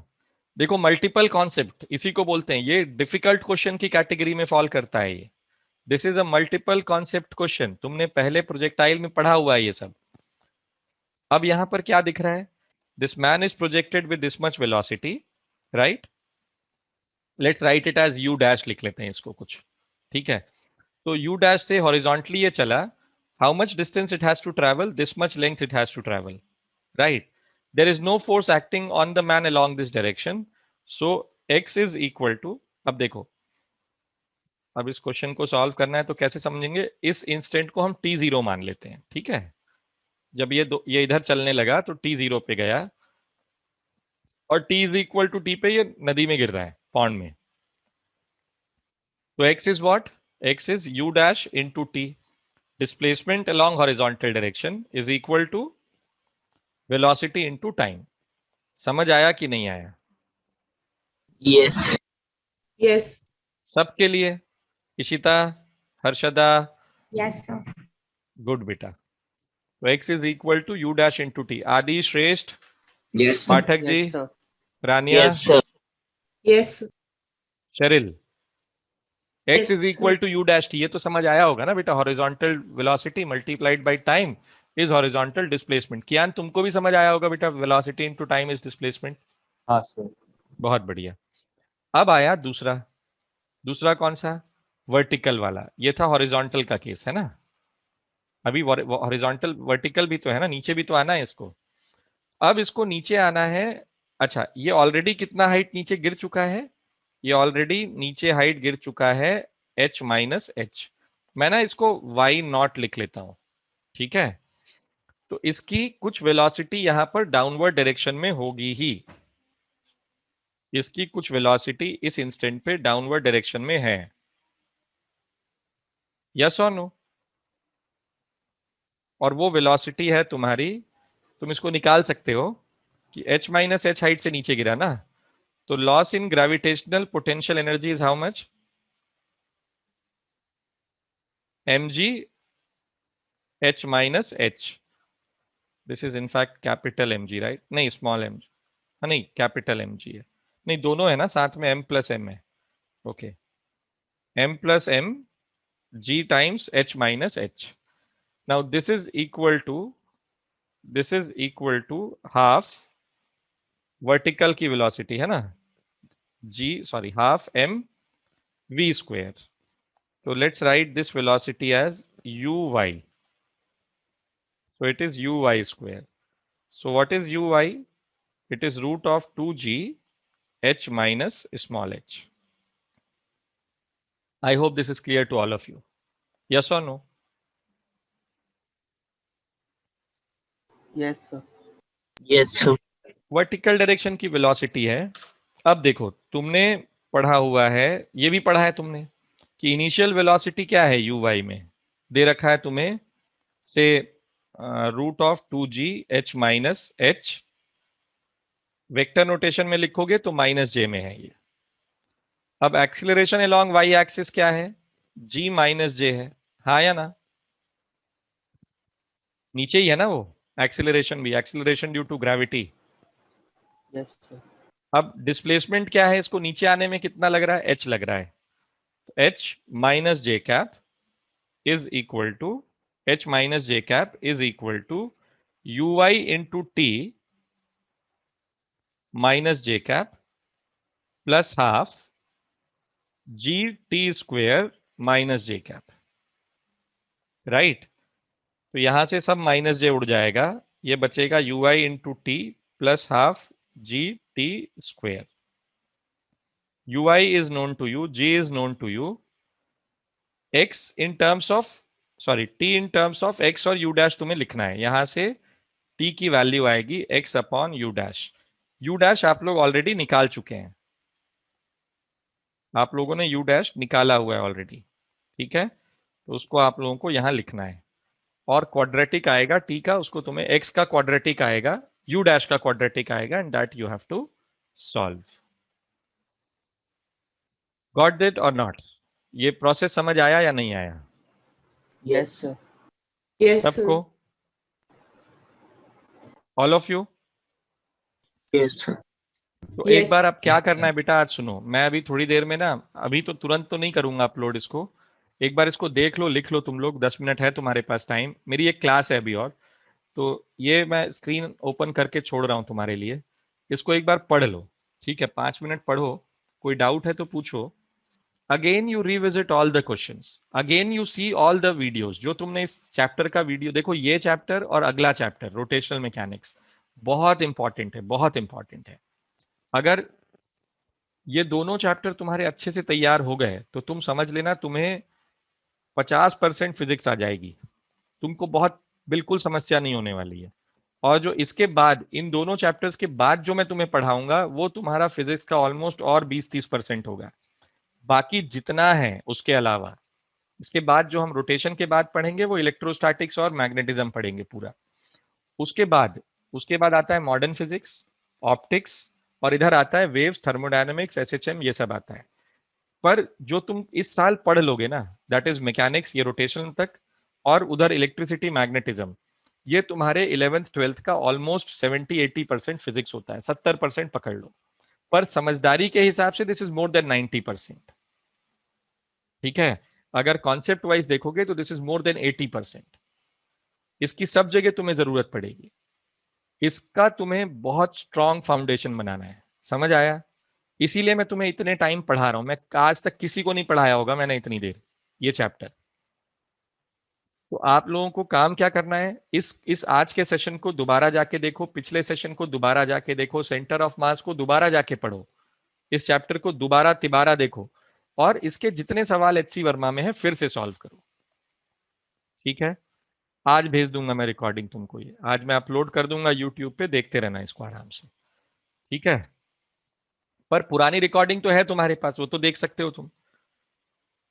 देखो, मल्टीपल कॉन्सेप्ट इसी को बोलते हैं, ये डिफिकल्ट क्वेश्चन की कैटेगरी में फॉल करता है ये। This is a multiple concept question, तुमने पहले प्रोजेक्टाइल में पढ़ा हुआ है ये सब। अब यहां पर क्या दिख रहा है, this man is projected with this much velocity, right. Let's write it as u dash, लिख लेते हैं इसको कुछ। ठीक है, तो यू डैश से हॉरिजॉन्टली ये चला, how much distance it has to travel, this much length it has to travel, right. There is no force acting on the man along this direction, so x is equal to, अब देखो, अब इस question को solve करना है तो कैसे समझेंगे, इस इंस्टेंट को हम t0 मान लेते हैं। ठीक है, जब ये इधर चलने लगा तो t0 पे गया, और t is equal to t पे ये नदी में गिर रहा है, पॉन्ड में। तो x is what, x is u dash into t, displacement along horizontal direction is equal to velocity into time. समझ आया कि नहीं आया? Yes. Yes. सबके लिए, Ishita, Harshada, Yes, sir. Good बेटा। तो x is equal to u dash into t। Aadi, Shreshth, yes sir. Pathak ji, yes sir. Rania, Yes, sir. Yes. Sharil, x Yes, is equal to u dash t, ये तो समझ आया होगा ना बेटा। Horizontal velocity multiplied by time is horizontal displacement. Kiaan, तुमको भी समझ आया होगा बेटा, velocity into time is displacement. हाँ सर। बहुत बढ़िया। अब आया दूसरा, दूसरा कौन सा, वर्टिकल वाला। ये था हॉरिजॉन्टल का केस, है ना। अभी हॉरिजॉन्टल वर्टिकल भी तो है ना, नीचे भी तो आना है इसको। अब इसको नीचे आना है। अच्छा, ये ऑलरेडी कितना हाइट नीचे गिर चुका है, ये ऑलरेडी नीचे हाइट गिर चुका है h माइनस एच। मैं ना इसको y नॉट लिख लेता हूं, ठीक है। तो इसकी कुछ वेलोसिटी यहां पर डाउनवर्ड डायरेक्शन में होगी ही, इसकी कुछ वेलोसिटी इस इंस्टेंट पे डाउनवर्ड डायरेक्शन में है, यस और नो। और वो वेलोसिटी है तुम्हारी, तुम इसको निकाल सकते हो कि h माइनस एच हाइट से नीचे गिरा ना, तो loss in gravitational potential energy is how much, mg h minus H. This is in fact capital mg, right? नहीं, स्मॉल mg, हाँ नहीं, कैपिटल mg है, नहीं दोनों है ना साथ में, m प्लस m है, okay, m plus m g times h minus h. Now this is equal to half vertical की वेलोसिटी है ना, half m v square. So let's write this velocity as uy. So it is uy square. So what is uy? It is root of 2g h minus small h. I hope this is clear to all of you. Yes or no? Yes, sir. Yes, sir. Vertical direction की velocity है. अब देखो, तुमने पढ़ा हुआ है, ये भी पढ़ा है तुमने कि इनिशियल वेलोसिटी क्या है uy में, दे रखा है तुम्हें से root of 2g h minus h. Vector notation में लिखोगे तो माइनस j में है ये. अब एक्सीलरेशन अलोंग y एक्सिस क्या है, g माइनस j है, हाँ या ना? नीचे ही है ना वो एक्सीलरेशन भी, acceleration due to gravity. Yes, sir. अब डिस्प्लेसमेंट क्या है, इसको नीचे आने में कितना लग रहा है, h लग रहा है. तो h minus j cap is equal to uy into t minus j cap plus half g t square minus j cap, right? तो यहां से सब माइनस j उड़ जाएगा, ये बचेगा uy into T plus half g t square. ui is known to you, g is known to you, x in terms of t in terms of x और u dash तुम्हें लिखना है. यहां से t की वैल्यू आएगी x upon u dash. u dash आप लोग ऑलरेडी निकाल चुके हैं, आप लोगों ने u डैश निकाला हुआ है ऑलरेडी, ठीक है? तो उसको आप लोगों को यहां लिखना है. और क्वाड्रेटिक आएगा t का, उसको तुम्हें x का क्वाड्रेटिक आएगा, u डैश का क्वाड्रेटिक आएगा, and that you have to solve. Got it और नॉट? ये प्रोसेस समझ आया या नहीं आया Yes, sir. Yes, sir. सबको? All of you? Yes, sir. तो एक Yes. बार अब क्या करना है बेटा, आज सुनो, मैं अभी थोड़ी देर में ना, अभी तो तुरंत तो नहीं करूंगा अपलोड इसको, एक बार इसको देख लो, लिख लो तुम लोग, 10 मिनट है तुम्हारे पास टाइम. मेरी एक क्लास है अभी और, तो ये मैं स्क्रीन ओपन करके छोड़ रहा हूं तुम्हारे लिए, इसको एक बार पढ़ लो, ठीक है? 5 मिनट पढ़ो, कोई डाउट है तो पूछो. Again you revisit all the questions, again you see all the videos. जो तुमने इस चैप्टर का वीडियो देखो, ये चैप्टर और अगला चैप्टर रोटेशनल मैकेनिक्स बहुत इंपॉर्टेंट है, बहुत इंपॉर्टेंट है. अगर ये दोनों चैप्टर तुम्हारे अच्छे से तैयार हो गए तो तुम समझ लेना तुम्हें 50% फिजिक्स आ जाएगी, तुमको बहुत बिल्कुल समस्या नहीं होने वाली है. और जो इसके बाद, इन दोनों चैप्टर्स के बाद जो मैं तुम्हें पढ़ाऊंगा, वो तुम्हारा फिजिक्स का ऑलमोस्ट और 20-30% होगा. बाकी जितना है उसके अलावा, इसके बाद जो हम रोटेशन के बाद पढ़ेंगे वो इलेक्ट्रोस्टैटिक्स और मैग्नेटिज्म पढ़ेंगे पूरा. उसके बाद आता है मॉडर्न फिजिक्स, ऑप्टिक्स, और इधर आता है वेव्स, थर्मोडायनेमिक्स, एसएचएम, ये सब आता है. पर जो तुम इस साल पढ़ लोगे ना, दैट इज मैकेनिक्स, ये रोटेशन तक, और उधर इलेक्ट्रिसिटी, मैग्नेटिज्म, ये तुम्हारे 11th 12th का ऑलमोस्ट 70-80% फिजिक्स होता है. 70% पकड़ लो, पर समझदारी के हिसाब से दिस इज मोर देन 90%, ठीक है? अगर कॉन्सेप्ट वाइज देखोगे तो दिस इज मोर देन 80%. इसकी सब जगह तुम्हें जरूरत पड़ेगी, इसका तुम्हें बहुत स्ट्रॉन्ग फाउंडेशन बनाना है. समझ आया? इसीलिए मैं तुम्हें इतने टाइम पढ़ा रहा हूं. मैं आज तक किसी को नहीं पढ़ाया होगा मैंने इतनी देर ये चैप्टर. तो आप लोगों को काम क्या करना है, इस आज के सेशन को दोबारा जाके देखो, पिछले सेशन को दोबारा जाके देखो, सेंटर ऑफ मास को दोबारा जाके पढ़ो, इस चैप्टर को दोबारा तिबारा देखो, और इसके जितने सवाल एचसी वर्मा में है फिर से सॉल्व करो, ठीक है? आज भेज दूंगा मैं रिकॉर्डिंग तुमको, ये आज मैं अपलोड कर दूंगा यूट्यूब पे, देखते रहना इसको आराम से, ठीक है? पर पुरानी रिकॉर्डिंग तो है तुम्हारे पास, वो तो देख सकते हो तुम.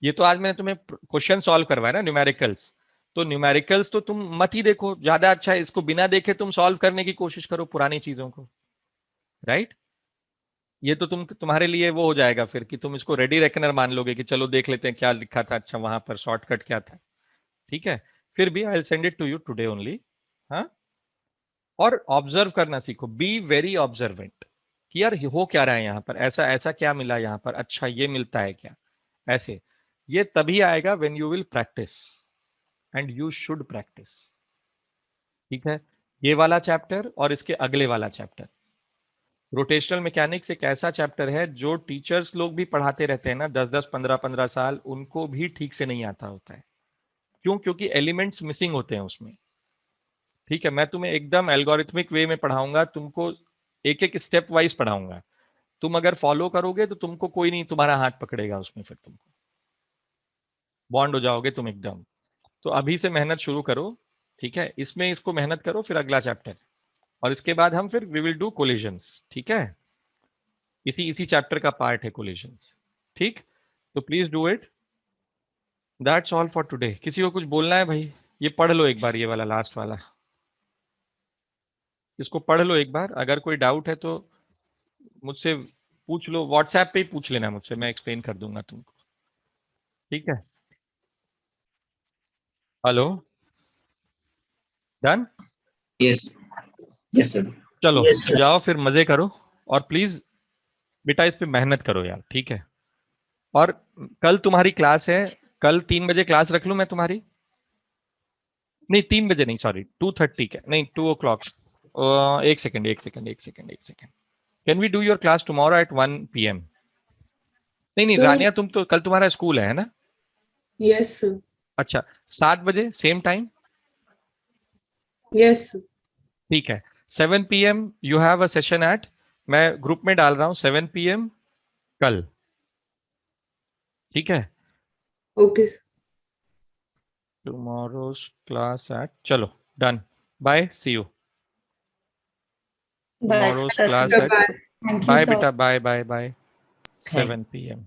ये तो आज मैंने तुम्हें क्वेश्चन सॉल्व करवाया ना, न्यूमेरिकल्स, तो न्यूमेरिकल्स तो तुम मत ही देखो, ज्यादा अच्छा है इसको बिना देखे तुम सॉल्व करने की कोशिश करो पुरानी चीजों को, राइट? ये तो तुम्हारे लिए वो हो जाएगा फिर कि तुम इसको रेडी रेकनर मान लोगे कि चलो देख लेते हैं क्या लिखा था, अच्छा वहां पर शॉर्टकट क्या था, ठीक है? फिर भी I will send it to you today only. हाँ, और ऑब्जर्व करना सीखो, बी वेरी ऑब्जर्वेंट कि यार हो क्या रहा है यहाँ पर, ऐसा ऐसा क्या मिला यहाँ पर, अच्छा ये मिलता है क्या, ऐसे। ये तभी आएगा when you will practice, and you should practice. ठीक है, ये वाला चैप्टर और इसके अगले वाला चैप्टर, रोटेशनल मैकेनिक्स एक ऐसा चैप्टर है जो टीचर्स लोग भी पढ़ाते रहते हैं ना 10-10 15-15 साल, उनको भी ठीक से नहीं आता होता है। क्यों? क्योंकि एलिमेंट्स मिसिंग होते हैं उसमें। ठीक है, मैं तुम्हें एकदम एल्गोरिथमिक वे में पढ़ाऊंगा, तुमको एक एक स्टेप वाइज पढ़ाऊंगा, तुम अगर फॉलो करोगे तो तुमको कोई नहीं तुम्हारा हाथ पकड़ेगा उसमें, फिर तुमको बॉन्ड हो जाओगे तुम एकदम। तो अभी से मेहनत शुरू करो, ठीक है, इसमें इसको मेहनत करो, फिर अगला चैप्टर, और इसके बाद हम फिर वी विल डू कोलिजन्स। ठीक है, इसी इसी चैप्टर का पार्ट है कोलिजन्स। ठीक, तो please do it. That's all for today. किसी को कुछ बोलना है भाई? ये पढ़ लो एक बार, ये वाला लास्ट वाला, इसको पढ़ लो एक बार। अगर कोई डाउट है तो मुझसे पूछ लो, व्हाट्सएप पे ही पूछ लेना मुझसे, मैं एक्सप्लेन कर दूंगा तुमको। ठीक है, hello, done? Yes. Yes, sir. चलो Yes, sir. जाओ फिर मजे करो, और प्लीज बेटा इस पे मेहनत करो यार, ठीक है। और कल तुम्हारी क्लास है, कल 3 बजे क्लास रख लूं मैं तुम्हारी? नहीं 3 बजे नहीं, सॉरी 2:30 का, नहीं 2 o'clock। एक सेकेंड एक सेकेंड एक सेकेंड एक second, can we do your class tomorrow at 1 PM? नहीं नहीं Sir. रानिया, तुम तो कल तुम्हारा स्कूल है ना? Yes, sir. अच्छा, 7 बजे सेम टाइम? Yes, sir. ठीक है, 7 PM you have a session at, मैं ग्रुप में डाल रहा हूँ 7 PM कल। ठीक है, Okay, sir. Tomorrow's class at, चलो done, bye, see you. Tomorrow's class at, Bye-bye. Thank you, bye sir. बेटा, बाय बाय बाय, 7 PM।